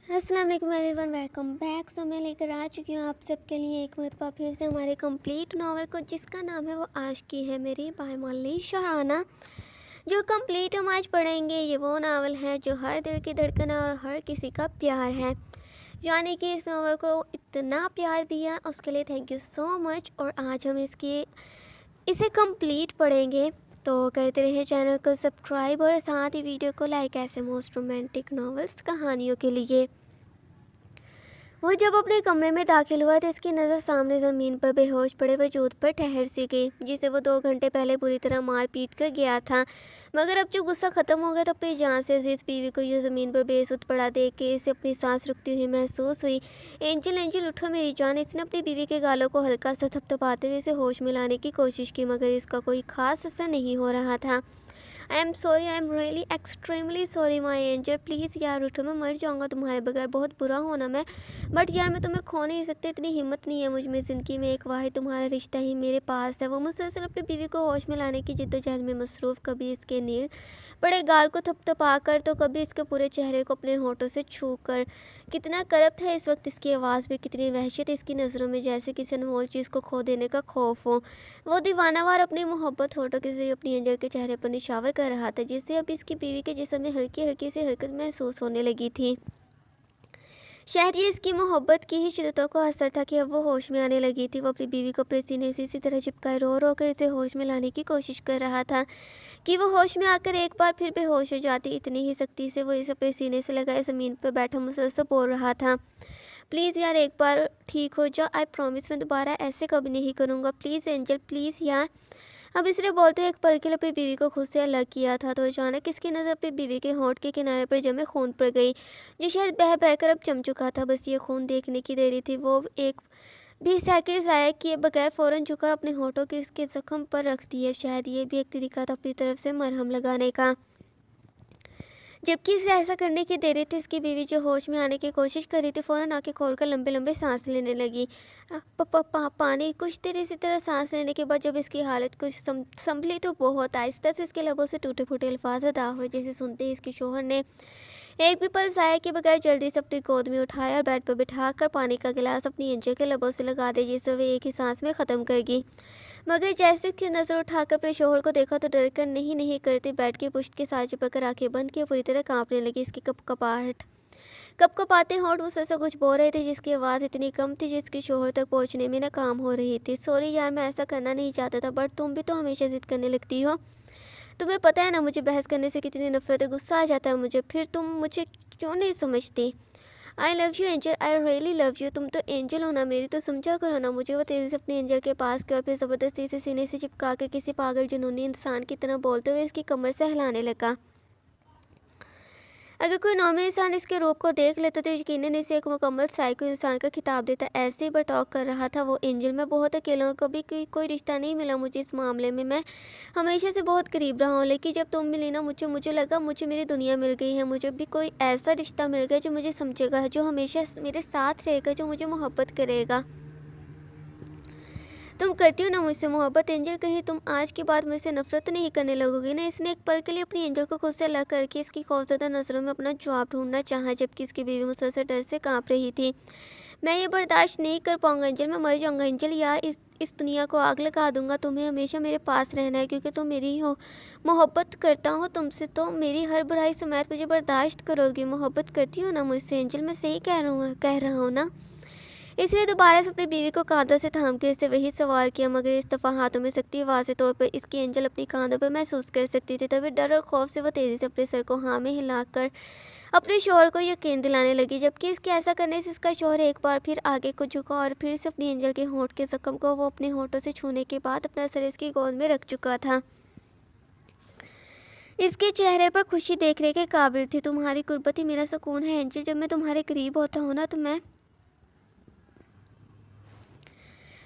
अस्सलाम वालेकुम everyone, welcome back. सो मैं लेकर आ चुकी हूँ आप सबके लिए एक मरतबा फिर से हमारे कंप्लीट नावल को, जिसका नाम है वो आशिकी है मेरी बाय मौलाना शाहाना। जो कंप्लीट हम आज पढ़ेंगे ये वो नावल है जो हर दिल की धड़कन और हर किसी का प्यार है। यानी कि इस नावल को इतना प्यार दिया उसके लिए थैंक यू सो मच। और आज हम इसे कंप्लीट पढ़ेंगे, तो करते रहे चैनल को सब्सक्राइब और साथ ही वीडियो को लाइक ऐसे मोस्ट रोमांटिक नॉवेल्स कहानियों के लिए। वो जब अपने कमरे में दाखिल हुआ तो इसकी नज़र सामने ज़मीन पर बेहोश पड़े वजूद पर ठहर सी गई, जिसे वो 2 घंटे पहले बुरी तरह मार पीट कर गया था। मगर अब जो गुस्सा ख़त्म हो गया तो अपनी जान से अजीज़ बीवी को यूँ ज़मीन पर बेसुध पड़ा देख के इसे अपनी सांस रुकती हुई महसूस हुई। एंजल एंजल उठो मेरी जान। इसने अपनी बीवी के गालों को हल्का सा थपथपाते हुए इसे होश में लाने की कोशिश की, मगर इसका कोई ख़ास असर नहीं हो रहा था। I am sorry, I am really extremely sorry my angel, please यार उठो, मैं मर जाऊँगा तुम्हारे बगैर, बहुत बुरा होना मैं, बट यार मैं तुम्हें खो नहीं सकती, इतनी हिम्मत नहीं है मुझ में। ज़िंदगी में एक वाहिद तुम्हारा रिश्ता ही मेरे पास है। वो मुसलसल अपनी बीवी को होश में लाने की जिद्दोजहद में मसरूफ़, कभी इसके नील बड़े गाल को थपथपा कर तो कभी इसके पूरे चेहरे को अपने होठों से छू कर। कितना करप्ट है इस वक्त इसकी आवाज़ में, कितनी वहशत इसकी नज़रों में, जैसे किसी अनमोल चीज़ को खो देने का खौफ हो। वो दीवानावार अपनी मोहब्बत होठों के जरिए अपनी एंजल के चेहरे पर निशावर कर रहा था, जिससे अब इसकी बीवी के जिस्म में हल्की हल्की सी हरकत महसूस होने लगी थी। शायद ये इसकी मोहब्बत की ही शिद्दतों का असर था कि अब वो होश में आने लगी थी। वो अपनी बीवी को अपने सीने से इसी तरह चिपकाए रो रो कर इसे होश में लाने की कोशिश कर रहा था कि वो होश में आकर एक बार फिर बेहोश हो जाती। इतनी ही सख्ती से वो इसे अपने सीने से लगाए ज़मीन पर बैठा मुसलसल बोल रहा था, प्लीज़ यार एक बार ठीक हो जा, आई प्रॉमिस मैं दोबारा ऐसे कभी नहीं करूँगा, प्लीज़ एंजल प्लीज़ यार। अब इसने बोलते एक पल के लिए अपनी बीवी को खुद से अलग किया था, तो अचानक इसकी नज़र अपनी बीवी के होंठ के किनारे पर जमे खून पर गई, जो शायद बह बहकर अब जम चुका था। बस ये खून देखने की देरी थी। वो एक भी सेकंड ज़ाया किए बगैर फ़ौरन झुककर अपने होठों के इसके ज़ख्म पर रख दिए। शायद ये भी एक तरीका था अपनी तरफ से मरहम लगाने का। जबकि इसे ऐसा करने की देरी थी, इसकी बीवी जो होश में आने की कोशिश कर रही थी फ़ौरन आंखें खोलकर लंबे लंबे सांस लेने लगी। पानी कुछ देर इसी तरह सांस लेने के बाद जब इसकी हालत कुछ संभली तो बहुत आहिस्ता से इसके लबों से टूटे फूटे अल्फाज अदा हुए, जिसे सुनते ही इसके शोहर ने एक भी पल ज़ाया के बगैर जल्दी से अपनी गोद में उठाया और बेड पर बिठा कर पानी का गिलास अपनी एंजल के लबों से लगा दिया, जिसे वह एक ही सांस में ख़त्म कर गई। मगर जैसे इसकी नज़र उठाकर अपने शोहर को देखा तो डर कर नहीं नहीं करती बेड की पुश्त के साथ चिपक आंखें बंद किए पूरी तरह कांपने लगी। इसकी कपकपाते होंठ मुझसे कुछ बोल रहे थे, जिसकी आवाज़ इतनी कम थी जिसके शोहर तक पहुंचने में नाकाम हो रही थी। सॉरी यार, मैं ऐसा करना नहीं चाहता था, बट तुम भी तो हमेशा जिद करने लगती हो। तुम्हें पता है ना मुझे बहस करने से कितनी नफरत है, गुस्सा आ जाता है मुझे, फिर तुम मुझे क्यों नहीं समझती। I love you angel, I really love you, तुम तो एंजल हो ना मेरी, तो समझा करो ना मुझे। वो तेज़ी से अपने एंजल के पास गया, फिर ज़बरदस्ती से सीने से चिपका कर किसी पागल जुनूनी इंसान की तरह बोलते हुए इसकी कमर से हिलाने लगा। अगर कोई नॉर्मल इंसान इसके रूप को देख लेता तो यकीनन इसे एक मुकम्मल साइको इंसान का खिताब देता। ऐसे ही बर्ताव कर रहा था वो एंजल। मैं बहुत अकेला हूँ, कभी कोई रिश्ता नहीं मिला मुझे इस मामले में, मैं हमेशा से बहुत करीब रहा हूँ, लेकिन जब तुम मिली ना मुझे लगा मुझे मेरी दुनिया मिल गई है। मुझे भी कोई ऐसा रिश्ता मिल गया जो मुझे समझेगा, जो हमेशा मेरे साथ रहेगा, जो मुझे मोहब्बत करेगा। तुम करती हो ना मुझसे मोहब्बत एंजल, कहीं तुम आज के बाद मुझसे नफरत तो नहीं करने लगोगी ना। इसने एक पल के लिए अपनी एंजल को खुद से अलग करके इसकी खौफजदा नज़रों में अपना जवाब ढूंढना चाहा, जबकि इसकी बीवी मुसलसल डर से कांप रही थी। मैं ये बर्दाश्त नहीं कर पाऊंगा एंजल, मैं मर जाऊंगा एंजल, या इस दुनिया को आग लगा दूंगा। तुम्हें हमेशा मेरे पास रहना है क्योंकि तुम मेरी हो, मोहब्बत करता हूँ तुमसे, तो मेरी हर बुराई समेत मुझे बर्दाश्त करोगी। मोहब्बत करती हो ना मुझसे एंजल, मैं सही कह रहा हूँ ना। इसलिए दोबारा से अपनी बीवी को कांधों से थाम के इससे वही सवाल किया, मगर इस दफ़ा हाथों में सख्ती वाज़ेह तौर पर इसकी एंजल अपनी कांधों पर महसूस कर सकती थी। तभी डर और खौफ से वो तेज़ी से अपने सर को हाँ में हिलाकर अपने शोहर को यकीन दिलाने लगी, जबकि इसके ऐसा करने से इसका शोहर एक बार फिर आगे को झुका और फिर से अपनी एंजल के होंठ के जख्म को वो अपने होंठों से छूने के बाद अपना सर इसकी गोद में रख चुका था। इसके चेहरे पर खुशी देखने के काबिल थी। तुम्हारी कुर्बत ही मेरा सुकून है एंजल, जब मैं तुम्हारे करीब होता हूँ ना तो मैं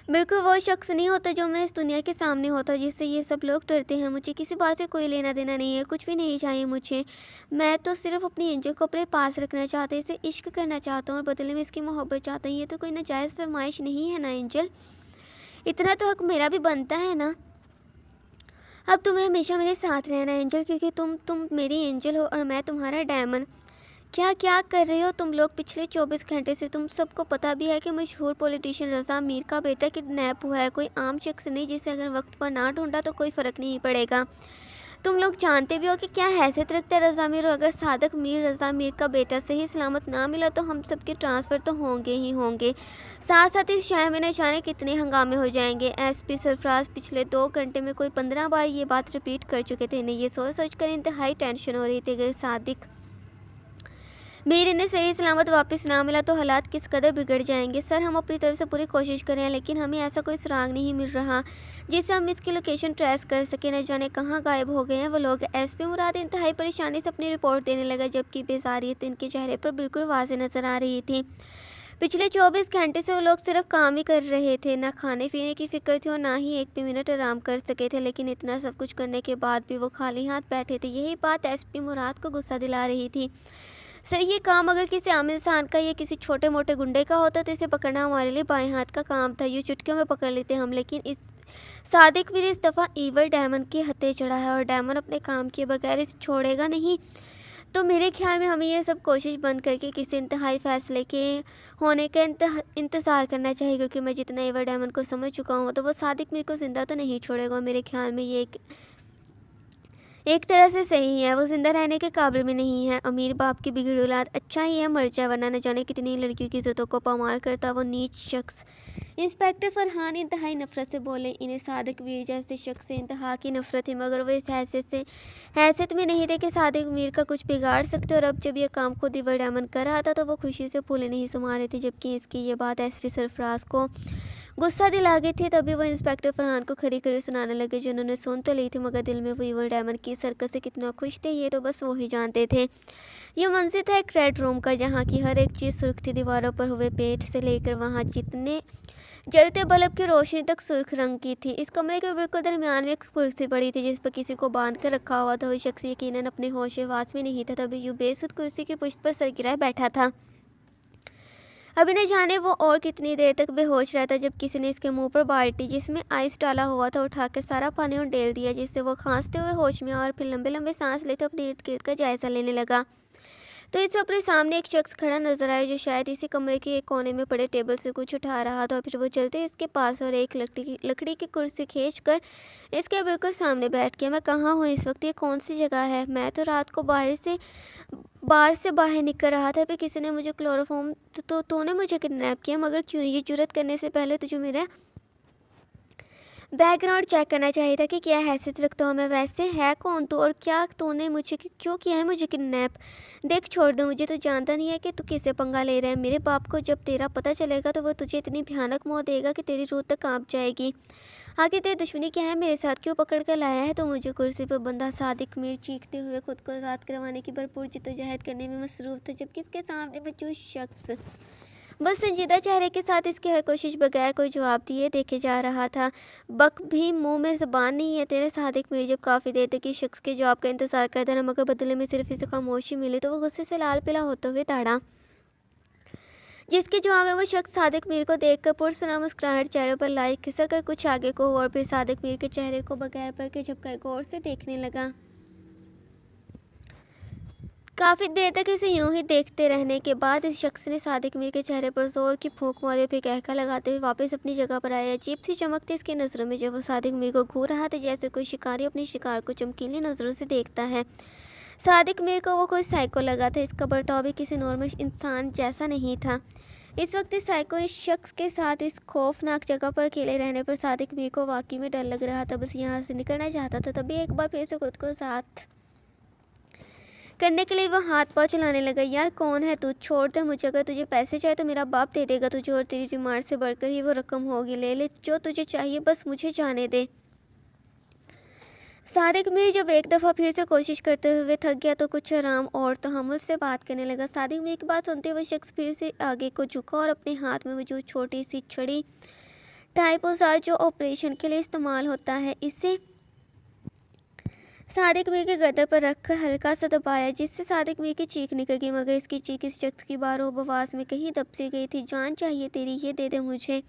बिल्कुल वो शख्स नहीं होता जो मैं इस दुनिया के सामने होता, जिससे ये सब लोग डरते हैं। मुझे किसी बात से कोई लेना देना नहीं है, कुछ भी नहीं चाहिए मुझे। मैं तो सिर्फ अपनी एंजल को अपने पास रखना चाहता, इसे इश्क करना चाहता हूँ और बदले में इसकी मोहब्बत चाहता हूँ। ये तो कोई नाजायज़ फरमाइश नहीं है ना एंजल, इतना तो हक मेरा भी बनता है ना। अब तुम्हें हमेशा मेरे साथ रहना है एंजल, क्योंकि तुम मेरी एंजल हो और मैं तुम्हारा डायमंड। क्या क्या कर रहे हो तुम लोग पिछले 24 घंटे से? तुम सबको पता भी है कि मशहूर पॉलिटिशियन रज़ा मीर का बेटा किडनैप हुआ है, कोई आम शख्स नहीं जिसे अगर वक्त पर ना ढूंढा तो कोई फ़र्क नहीं पड़ेगा। तुम लोग जानते भी हो कि क्या हैसियत रखता है रज़ा मीर, और अगर सादिक मीर रज़ा मीर का बेटा सही सलामत ना मिला तो हम सबके ट्रांसफ़र तो होंगे ही होंगे। साथ साथ इस शहर में न जाने कितने हंगामे हो जाएंगे। एसपी सरफराज पिछले 2 घंटे में कोई 15 बार ये बात रिपीट कर चुके थे। इन्हें ये सोच सोच कर इंतहाई टेंशन हो रही थी कि सादिक मीर इन्हें सही सलामत वापस ना मिला तो हालात किस कदर बिगड़ जाएंगे। सर, हम अपनी तरफ से पूरी कोशिश कर रहे हैं लेकिन हमें ऐसा कोई सुराग नहीं मिल रहा जिससे हम इसकी लोकेशन ट्रेस कर सकें। न जाने कहाँ गायब हो गए हैं वो लोग। एसपी मुराद इंतहाई परेशानी से अपनी रिपोर्ट देने लगा, जबकि बेजारियत इनके चेहरे पर बिल्कुल वाज़ेह नज़र आ रही थी। पिछले 24 घंटे से वो लोग सिर्फ काम ही कर रहे थे, ना खाने पीने की फ़िक्र थी और ना ही एक भी मिनट आराम कर सके थे। लेकिन इतना सब कुछ करने के बाद भी वो खाली हाथ बैठे थे। यही बात एसपी मुराद को गुस्सा दिला रही थी। सर, ये काम अगर किसी आम इंसान का या किसी छोटे मोटे गुंडे का होता तो इसे पकड़ना हमारे लिए बाएं हाथ का काम था, यूँ चुटकियों में पकड़ लेते हम। लेकिन इस सादिक भी इस दफ़ा ईवल डायमंड के हत्थे चढ़ा है और डायमंड अपने काम किए बगैर इसे छोड़ेगा नहीं। तो मेरे ख्याल में हमें यह सब कोशिश बंद करके किसी इंतहाई फ़ैसले के होने का इंतज़ार करना चाहिए, क्योंकि मैं जितना ईवल डायमंड को समझ चुका हूँ तो वो सादिक मेरे को ज़िंदा तो नहीं छोड़ेगा। मेरे ख्याल में ये एक तरह से सही है, वो ज़िंदा रहने के काबिल भी नहीं है। अमीर बाप की बिगड़ी औलाद, अच्छा ही है मर जाए, वरना न जाने कितनी लड़कियों की इज़्ज़तों को पामाल करता वो नीच शख्स। इंस्पेक्टर फरहान इंतहाई नफ़रत से बोले। इन्हें सादिक मीर जैसे शख्स से इंतहा की नफ़रत थी, मगर वो इस हैसियत में नहीं थे कि सादिक मीर का कुछ बिगाड़ सकते। और अब जब यह काम खुद ईवल डायमंड कर रहा था तो वो खुशी से फूले नहीं समा रहे थे। जबकि इसकी ये बात एसपी सरफराज को गुस्सा दिला गई थी। तभी वो इंस्पेक्टर फरहान को खरी खरी सुनाने लगे, जिन्होंने सुन तो ली थी मगर दिल में वो ईवल डायमंड की सरकत से कितना खुश थे ये तो बस वो ही जानते थे। ये मंजिल था एक रेड रूम का, जहाँ की हर एक चीज़ सुर्ख थी। दीवारों पर हुए पेंट से लेकर वहाँ जितने जलते बल्ब की रोशनी तक सुर्ख रंग की थी। इस कमरे के बिल्कुल दरमियान में एक कुर्सी पड़ी थी जिस पर किसी को बांध कर रखा हुआ था। वो शख्स यकीनन अपने होश हवास में नहीं था, तभी यूँ बेसुध कुर्सी की पुश्त पर सर गिराए बैठा था। अभी न जाने वो और कितनी देर तक बेहोश रहता, जब किसी ने इसके मुंह पर बाल्टी जिसमें आइस डाला हुआ था उठाकर सारा पानी और डेल दिया, जिससे वो खांसते हुए होश में और फिर लंबे लंबे सांस लेते अपने इर्द गिर्द का जायजा लेने लगा। तो इसे अपने सामने एक शख्स खड़ा नजर आया जो शायद इसी कमरे के एक कोने में पड़े टेबल से कुछ उठा रहा था। फिर वो चलते इसके पास और एक लकड़ी की कुर्सी खींच कर इसके बिल्कुल सामने बैठ गया। मैं कहाँ हूँ इस वक्त? ये कौन सी जगह है? मैं तो रात को बाहर से बाहर निकल रहा था, फिर किसी ने मुझे क्लोरोफॉर्म तो तूने मुझे किडनैप किया, मगर क्यों? ये जुर्रत करने से पहले तुझे मेरा बैकग्राउंड चेक करना चाहिए था कि क्या हैसियत रखता हूँ मैं। वैसे है कौन तू, और क्या तूने मुझे क्यों किया है मुझे किडनैप? देख, छोड़ दे मुझे, तो जानता नहीं है कि तू किसे पंगा ले रहा है। मेरे बाप को जब तेरा पता चलेगा तो वो तुझे इतनी भयानक मौत देगा कि तेरी रूह तक कांप जाएगी। आखिर तेरी दुश्मनी क्या है मेरे साथ? क्यों पकड़ कर लाया है तो मुझे? कुर्सी पर बंधा सादिक मीर चीखते हुए खुद को आज़ाद करवाने की भरपूर जिद्दोजहद करने में मसरूफ़ था, जबकि इसके सामने मौजूद शख्स बस संजीदा चेहरे के साथ इसकी हर कोशिश बगैर कोई जवाब दिए देखे जा रहा था। बक भी मुंह में ज़बान नहीं है तेरे? सादिक मीर जब काफ़ी देर तक इस शख्स के जवाब का इंतज़ार करता रहा, मगर बदले में सिर्फ इसे खामोशी मिली, तो वो गुस्से से लाल पीला होते हुए दौड़ा। जिसके जवाब में वो शख्स सादिक मीर को देखकर पुरसुरा मुस्कुराहट चेहरे पर लाई, खिसक कर कुछ आगे को हुआ और फिर सादिक मीर के चेहरे को बगैर पर के झपकाए गौर से देखने लगा। काफ़ी देर तक इसे यूं ही देखते रहने के बाद इस शख्स ने सादिक मीर के चेहरे पर जोर की फूंक मारी, फिर कहका लगाते हुए वापस अपनी जगह पर आया। अजीब सी चमक थी इसकी नज़रों में जब वो सादिक मीर को घूर रहा था, जैसे कोई शिकारी अपने शिकार को चमकीली नज़रों से देखता है। सादिक मीर को वो कोई साइको लगा था। इसका बर्ताव भी किसी नॉर्मल इंसान जैसा नहीं था। इस वक्त इस साइको इस शख्स के साथ इस खौफनाक जगह पर अकेले रहने पर सादिक मीर को वाकई में डर लग रहा था। बस यहाँ से निकलना चाहता था। तभी एक बार फिर से खुद को साथ करने के लिए वो हाथ पाँव चलाने लगा। यार, कौन है तू? छोड़ दे मुझे। अगर तुझे पैसे चाहिए तो मेरा बाप दे देगा तुझे, और तेरी डिमांड से बढ़कर ही वो रकम होगी। ले ले जो तुझे चाहिए, बस मुझे जाने दे। सादिक मीर जब एक दफ़ा फिर से कोशिश करते हुए थक गया तो कुछ आराम और तहम्मुल से बात करने लगा। सादिक मीर की बात सुनते हुए शख्स फिर से आगे को झुका और अपने हाथ में मौजूद छोटी सी छड़ी टाइप औजार जो ऑपरेशन के लिए इस्तेमाल होता है, इसे सादिक मीर के गर्दन पर रखकर हल्का सा दबाया, जिससे सादिक मीर की चीख निकल गई। मगर इसकी चीख इस शख्स की बारूब आवाज़ में कहीं दब सी गई थी। जान चाहिए तेरी, ये दे दे मुझे।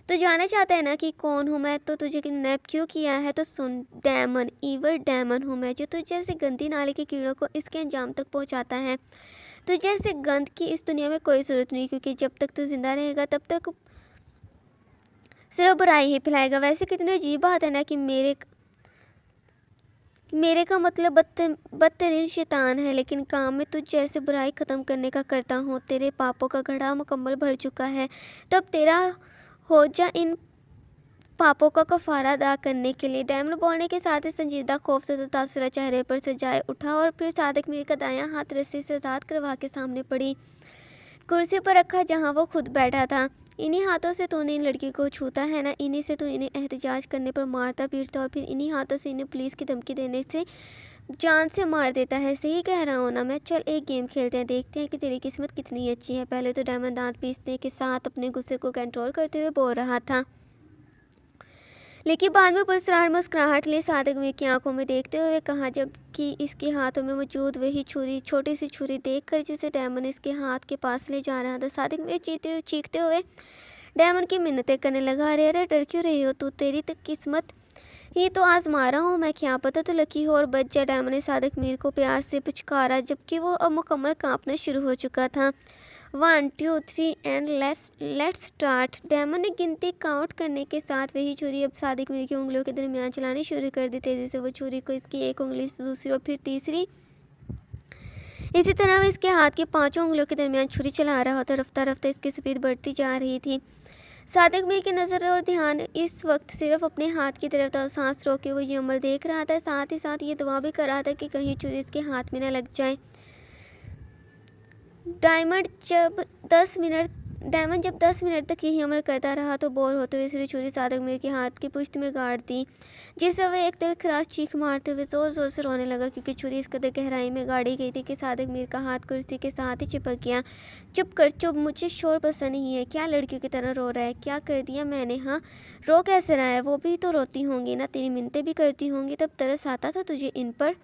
तो जानना चाहता है ना कि कौन हूँ मैं, तो तुझे किडनैप क्यों किया है? तो सुन, डैमन, ईवल डैमन हूँ मैं, जो तुझ जैसे गंदी नाले के कीड़ों को इसके अंजाम तक पहुँचाता है। तुझे जैसे गंद की इस दुनिया में कोई ज़रूरत नहीं, क्योंकि जब तक तू जिंदा रहेगा तब तक सिर्फ बुराई ही फैलाएगा। वैसे कितनी अजीब बात है ना कि मेरे का मतलब बदतरीन शैतान है, लेकिन काम में तुझ जैसे बुराई ख़त्म करने का करता हूँ। तेरे पापों का घड़ा मुकम्मल भर चुका है, तब तेरा हो जा इन पापों का कफारा अदा करने के लिए। डायमंड बोलने के साथ ही संजीदा खौफ से तासुरा चेहरे पर सजाए उठा और फिर सादिक मीर का दायां हाथ रस्सी से आज़ाद करवा के सामने पड़ी कुर्सी पर रखा जहां वो खुद बैठा था। इन्हीं हाथों से तूने इन लड़की को छूता है ना, इन्हीं से तू इन्हें एहतजाज करने पर मारता पीटता और फिर इन्हीं हाथों से इन्हें पुलिस की धमकी देने से जान से मार देता है। सही कह रहा हूँ ना मैं? चल एक गेम खेलते हैं, देखते हैं कि तेरी किस्मत कितनी अच्छी है। पहले तो डायमंड दांत पीसने के साथ अपने गुस्से को कंट्रोल करते हुए बोल रहा था, लेकिन बाद में पुरस्कार मुस्कुराहट ले सादिक मीर की आंखों में देखते हुए कहा, जबकि इसके हाथों में मौजूद वही छुरी, छोटी सी छुरी देखकर जिसे डायमंड इसके हाथ के पास ले जा रहा था, सादिक मीर चीखते हुए डायमंड की मिन्नतें करने लगा। अरे अरे डर क्यों रही हो तू? तेरी तक किस्मत ही तो आजमा रहा हूँ मैं, क्या पता तो लकी हो और बच जा। डायमंड ने सादिक मीर को प्यार से पुचकारा, जबकि वो अब मुकम्मल कांपना शुरू हो चुका था। 1 2 3 एंड लेट्स स्टार्ट। डायमंड ने गिनती काउंट करने के साथ वही छुरी अब सादिक मीर की उंगलियों के दरमियान चलानी शुरू कर दी। तेजी से वो छुरी को इसकी एक उंगली से दूसरी और फिर तीसरी, इसी तरह वह इसके हाथ की 5 उंगलियों के दरमियान छुरी चला रहा था। रफ्ता रफ्ता इसकी स्पीड बढ़ती जा रही थी। सादिक मीर की नज़र और ध्यान इस वक्त सिर्फ अपने हाथ की तरफ था। सांस रोक के वो ये अमल देख रहा था, साथ ही साथ ये दुआ भी कर रहा था कि कहीं छुरी इसके हाथ में न लग जाए। डायमंड जब 10 मिनट तक यही अमल करता रहा तो बोर होते हुए इसने छुरी सादिक मीर के हाथ की पुश्त में गाड़ दी, जिससे वह एक दिलखराश चीख मारते हुए ज़ोर ज़ोर से रोने लगा, क्योंकि छुरी इस कदर गहराई में गाड़ी गई थी कि सादिक मीर का हाथ कुर्सी के साथ ही चिपक गया। चुप कर चुप, मुझे शोर पसंद नहीं है। क्या लड़कियों की तरह रो रहा है? क्या कर दिया मैंने? हाँ, रो कैसे रहा है? वो भी तो रोती होंगी ना, तेरी मिन्नतें भी करती होंगी, तब तरस आता था तुझे इन पर?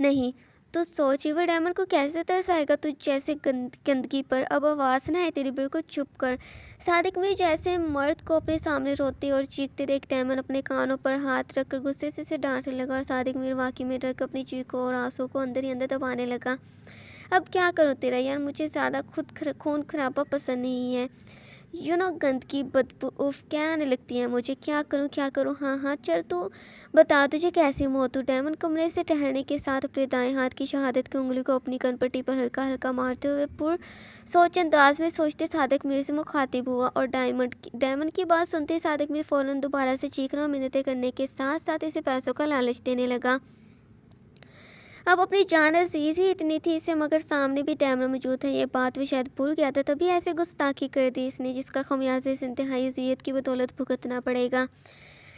नहीं, तो सोच ही वो डायमंड को कैसे तरस आएगा तुझ जैसे गंदगी पर। अब आवाज़ ना है तेरी, बिल्कुल चुप कर। सादिक में जैसे मर्द को अपने सामने रोते और चीखते देख डायमंड अपने कानों पर हाथ रखकर गुस्से से डांटने लगा और सादिक मीर वाकई में डर कर अपनी चीखों और आंसू को अंदर ही अंदर दबाने लगा। अब क्या करूँ तेरा यार, मुझे ज़्यादा खून खराबा पसंद नहीं है। गंदगी बदबू उफ क्या आने लगती है मुझे। क्या करूँ क्या करूँ? हाँ हाँ चल तू बता, तुझे कैसी मौत हो? डायमंड कमरे से टहलने के साथ अपने दाएं हाथ की शहादत की उंगली को अपनी कनपट्टी पर हल्का हल्का मारते हुए पुर सोच अंदाज में सोचते सादिक मीर से मुखातिब हुआ और डायमंड की बात सुनते सादिक मीर फ़ौरन दोबारा से चीखना और मिन्नतें करने के साथ साथ इसे पैसों का लालच देने लगा। अब अपनी जान अजीज ही इतनी थी इसे, मगर सामने भी डायमंड मौजूद है, ये बात वो शायद भूल गया था, तभी ऐसे गुस्ताखी कर दी इसने, जिसका खमियाजा इस इंतहाई अजियत की बदौलत भुगतना पड़ेगा।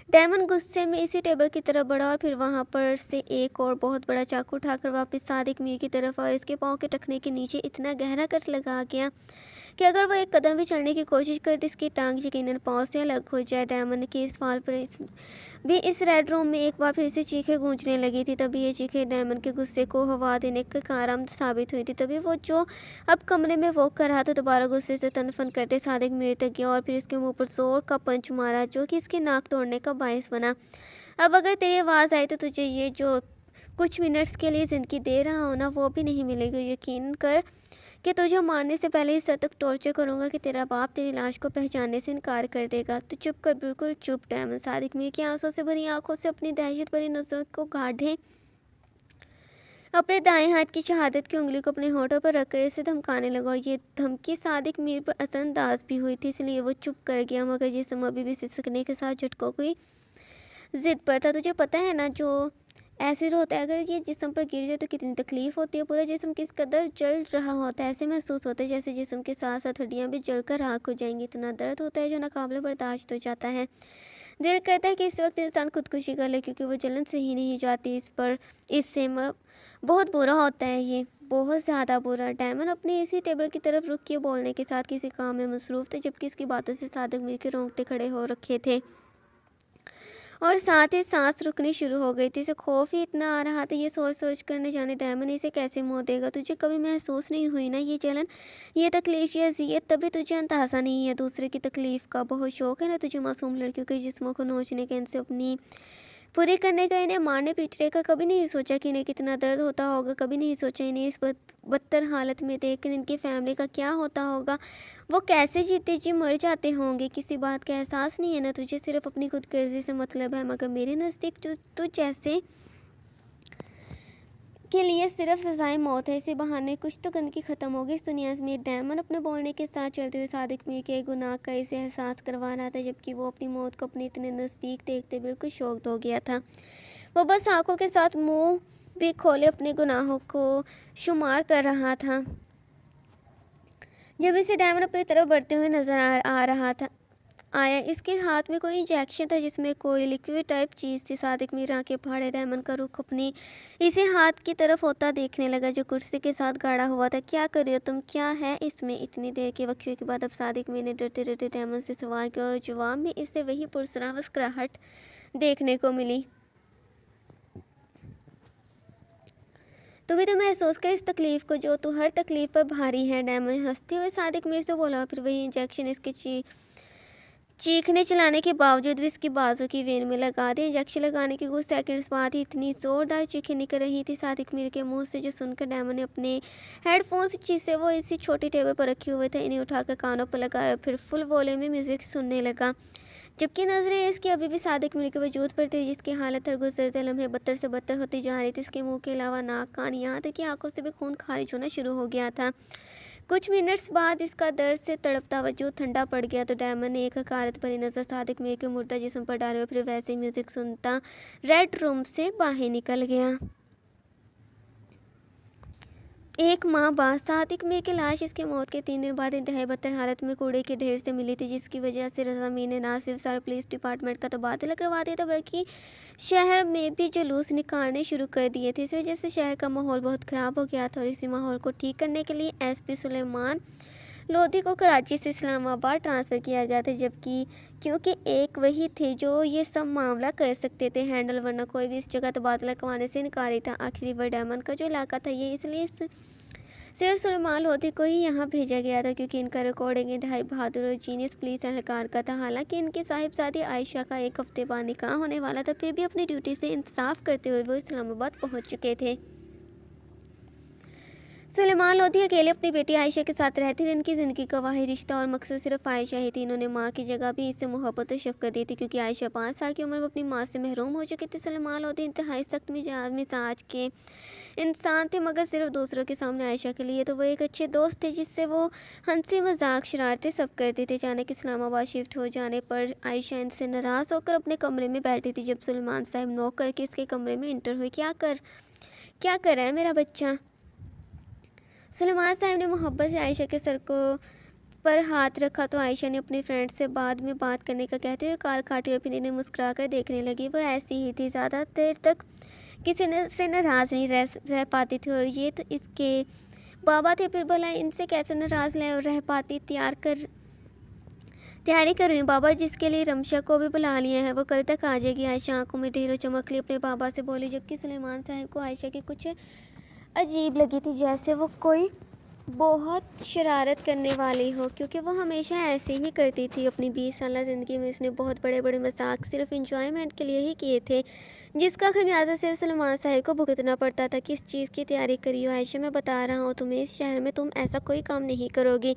डायमंड गुस्से में इसी टेबल की तरफ बढ़ा और फिर वहां पर से एक और बहुत बड़ा चाकू उठाकर वापस सादिक मीर की तरफ और इसके पाँव के टखने के नीचे इतना गहरा कट लगा गया कि अगर वो एक कदम भी चलने की कोशिश करती इसकी टांग यकीनन पाँव से अलग हो जाए। डायमंड के इस सवाल पर भी इस रेड रूम में एक बार फिर से चीखें गूंजने लगी थी। तभी ये चीखें डायमंड के गुस्से को हवा देने का कारगर साबित हुई थी। तभी वो जो अब कमरे में वॉक कर रहा था दोबारा गुस्से से तनफन करते सादिक मीर तक गया और फिर इसके मुंह पर जोर का पंच मारा, जो कि इसकी नाक तोड़ने का बायस बना। अब अगर तेरी आवाज़ आई तो तुझे ये जो कुछ मिनट्स के लिए ज़िंदगी दे रहा हो ना, वो भी नहीं मिलेगी। यकीन कर कि तुझे मारने से पहले इस हद तक टॉर्चर करूंगा कि तेरा बाप तेरी लाश को पहचानने से इनकार कर देगा। तो चुप कर, बिल्कुल चुप। डायमंड सादिक मीर की आंसू से भरी आंखों से अपनी दहशत भरी नजरों को गाढ़े अपने दाएं हाथ की शहादत की उंगली को अपने होठों पर रखकर इसे धमकाने लगा। ये धमकी सादिक मीर पर असरअंदाज भी हुई थी, इसलिए वो चुप कर गया, मगर जिसम अभी भी सिसकने के साथ झटकों की जिद पर था। तुझे पता है ना जो एसिड होता है, अगर ये जिस्म पर गिर जाए तो कितनी तकलीफ होती है। पूरा जिस्म किस कदर जल रहा होता है, ऐसे महसूस होता है जैसे जिस्म के साथ साथ हड्डियां भी जलकर राख हो जाएंगी। इतना दर्द होता है जो नाकाबिले बर्दाश्त हो जाता है। दिल करता है कि इस वक्त इंसान खुदकुशी कर ले, क्योंकि वो जलन से ही नहीं जाती इस पर। इससे बहुत बुरा होता है, ये बहुत ज़्यादा बुरा। डायमंड अपने इसी टेबल की तरफ रुक के बोलने के साथ किसी काम में मसरूफ़ थे, जबकि इसकी बातों से सादिक मीर के रोंगटे खड़े हो रखे थे और साथ ही सांस रुकनी शुरू हो गई थी। इसे खौफ ही इतना आ रहा था, ये सोच सोच कर न जाने डायमंड इसे कैसे मुँह देगा। तुझे कभी महसूस नहीं हुई ना ये जलन, ये तकलीफ, ये अजियत? तभी तुझे अंदाज़ा नहीं है दूसरे की तकलीफ़ का। बहुत शौक़ है ना तुझे मासूम लड़कियों के जिस्मों को नोचने के, इनसे अपनी पूरी करने का, इन्हें मारने पीटने का कभी नहीं सोचा कि इन्हें कितना दर्द होता होगा। कभी नहीं सोचा इन्हें इस बदतर हालत में देखकर इनकी फैमिली का क्या होता होगा। वो कैसे जीते जी मर जाते होंगे। किसी बात का एहसास नहीं है ना तुझे, सिर्फ अपनी खुदगर्जी से मतलब है। मगर मेरे नज़दीक तू जैसे के लिए सिर्फ सजाए मौत है। इसी बहाने कुछ तो गंदगी ख़त्म होगी इस दुनिया में। डायमंड अपने बोलने के साथ चलते हुए सादिक मीर के गुनाह का इसे एहसास करवा रहा था, जबकि वो अपनी मौत को अपने इतने नज़दीक देखते बिल्कुल शॉक्ड हो गया था। वो बस आंखों के साथ मुंह भी खोले अपने गुनाहों को शुमार कर रहा था। जब इसे डायमंड अपनी तरफ बढ़ते हुए नजर आ रहा था आया, इसके हाथ में कोई इंजेक्शन था जिसमें कोई लिक्विड टाइप चीज़ थी। सादिक मीर आंखें फाड़े डायमंड का रुख अपनी इसे हाथ की तरफ होता देखने लगा, जो कुर्सी के साथ गाड़ा हुआ था। क्या कर रहे हो तुम, क्या है इसमें? इतनी देर के वक्फे के बाद अब सादिक मीर ने डरते डरते डायमंड से सवाल किया, और जवाब में इसे वही पुरसरा मुस्कुराहट देखने को मिली। तुम्हें तो महसूस कर इस तकलीफ़ को जो तू हर तकलीफ़ पर भारी है। डायमंड हंसते हुए सादिक मीर से बोला। फिर वही इंजेक्शन इसके चीखने चलाने के बावजूद भी इसकी बाजू की वेन में लगा दिया। इंजेक्शन लगाने के कुछ सेकंड्स बाद ही इतनी ज़ोरदार चीखें निकल रही थी सादिक मीर के मुंह से, जो सुनकर डायमंड ने अपने हेडफोन्स जिसे वो इसी छोटी टेबल पर रखे हुए थे, इन्हें उठाकर कानों पर लगाया। फिर फुल वॉल्यूम में म्यूज़िक सुनने लगा, जबकि नज़रें इसकी अभी भी सादिक मीर के वजूद पर थी, जिसकी हालत हर गुजरते लम्हे बदतर से बदतर होती जा रही थी। इसके मुंह के अलावा नाक, कान, यहाँ तक कि आंखों से भी खून खारिज होना शुरू हो गया था। कुछ मिनट्स बाद इसका दर्द से तड़पता वजूद ठंडा पड़ गया, तो डायमंड ने एक हकारत भरी नज़र सादिक मीर के मुर्दा जिस्म पर डाली और फिर वैसे ही म्यूज़िक सुनता रेड रूम से बाहर निकल गया। एक माह बाद सादिक मीर की लाश इसकी मौत के 3 दिन बाद इंतहाई बदतर हालत में कूड़े के ढेर से मिली थी, जिसकी वजह से रज़ा मीर ने ना सिर्फ सारे पुलिस डिपार्टमेंट का तबादला करवा दिया था, बल्कि शहर में भी जुलूस निकालने शुरू कर दिए थे। इस वजह से शहर का माहौल बहुत ख़राब हो गया था, और इसी माहौल को ठीक करने के लिए एसपी सुलेमान लोधी को कराची से इस्लामाबाद ट्रांसफ़र किया गया था, जबकि क्योंकि एक वही थे जो ये सब मामला कर सकते थे हैंडल, वरना कोई भी इस जगह तबादला करवाने से इनकारी था। आखिरी वर डायमंड का जो इलाका था ये इसलिए सिर्फ सुलेमान लोधी को ही यहाँ भेजा गया था, क्योंकि इनका रिकॉर्डिंग इंतहाई बहादुर और जीनियस पुलिस एहलकार का था। हालांकि इनकी साहिबजादी आयशा का 1 हफ्ते बाद निकाह होने वाला था, फिर भी अपनी ड्यूटी से इंसाफ करते हुए वो इस्लामाबाद पहुँच चुके थे। सुलेमान लोधी अकेले अपनी बेटी आयशा के साथ रहते थे। इनकी ज़िंदगी का वाहिद रिश्ता और मकसद सिर्फ आयशा ही थी। इन्होंने माँ की जगह भी इससे मोहब्बत और शफ़क़त दी थी, क्योंकि आयशा 5 साल की उम्र में अपनी माँ से महरूम हो चुकी थी। सुलेमान लोधी इंतहाई सख्त मिजाज के इंसान थे, मगर सिर्फ दूसरों के सामने आयशा के लिए तो वो एक अच्छे दोस्त थे, जिससे वो हंसी मजाक शरारतें सब करते थे। अचानक इस्लामाबाद शिफ्ट हो जाने पर आयशा इनसे नाराज़ होकर अपने कमरे में बैठी थी, जब सुलेमान साहब नॉक करके इसके कमरे में इंटर हुए। क्या कर रहा है मेरा बच्चा? सुलेमान साहब ने मोहब्बत से आयशा के सर को पर हाथ रखा, तो आयशा ने अपने फ्रेंड से बाद में बात करने का कहते हुए काल काटी और फिर इन्हें मुस्कुरा कर देखने लगी। वो ऐसी ही थी, ज़्यादा देर तक किसी से नाराज़ नहीं रह पाती थी, और ये तो इसके बाबा थे, फिर भला इनसे कैसे नाराज़ रह पाती। तैयारी कर रही हूँ बाबा, जिसके लिए रमशा को भी बुला लिया है, वो कल तक आ जाएगी। आयशा आंखों में ढेरों चमक ली अपने बाबा से बोली, जबकि सुलेमान साहब को आयशा की कुछ अजीब लगी थी, जैसे वो कोई बहुत शरारत करने वाली हो, क्योंकि वो हमेशा ऐसे ही करती थी। अपनी 20 साल ज़िंदगी में उसने बहुत बड़े बड़े मजाक सिर्फ इंजॉयमेंट के लिए ही किए थे, जिसका खमियाजा सिर्फ सलमान साहब को भुगतना पड़ता था। किस चीज़ की तैयारी करी हो आयशा, मैं बता रहा हूँ तुम्हें, इस शहर में तुम ऐसा कोई काम नहीं करोगी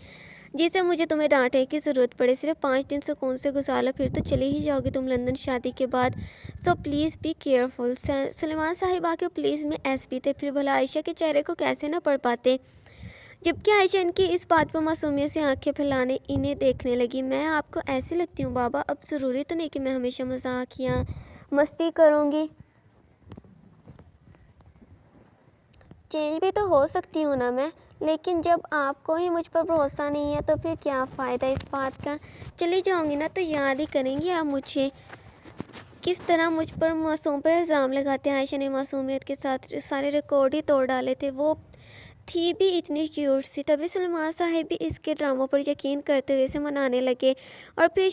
जिसे मुझे तुम्हें डांटने की ज़रूरत पड़े। सिर्फ 5 दिन सुकून से गुजार लो, फिर तो चली ही जाओगी तुम लंदन शादी के बाद। So please be careful. Suleman साहिबा के प्लीज़ में एसपी थे, फिर भला आयशा के चेहरे को कैसे ना पढ़ पाते, जबकि आयशा इनकी इस बात पर मासूमियत से आंखें फैलाने इन्हें देखने लगी। मैं आपको ऐसी लगती हूँ बाबा? अब ज़रूरी तो नहीं कि मैं हमेशा मजाक या मस्ती करूँगी, चेंज भी तो हो सकती हूँ ना मैं। लेकिन जब आपको ही मुझ पर भरोसा नहीं है तो फिर क्या फ़ायदा इस बात का? चली जाऊँगी ना तो याद ही करेंगी आप मुझे, किस तरह मुझ पर मासूम पर इल्ज़ाम लगाते हैं। आयशा ने मासूमियत के साथ सारे रिकॉर्ड ही तोड़ डाले थे, वो थी भी इतनी क्यूट सी। तभी सलमान साहब भी इसके ड्रामों पर यकीन करते हुए इसे मनाने लगे, और फिर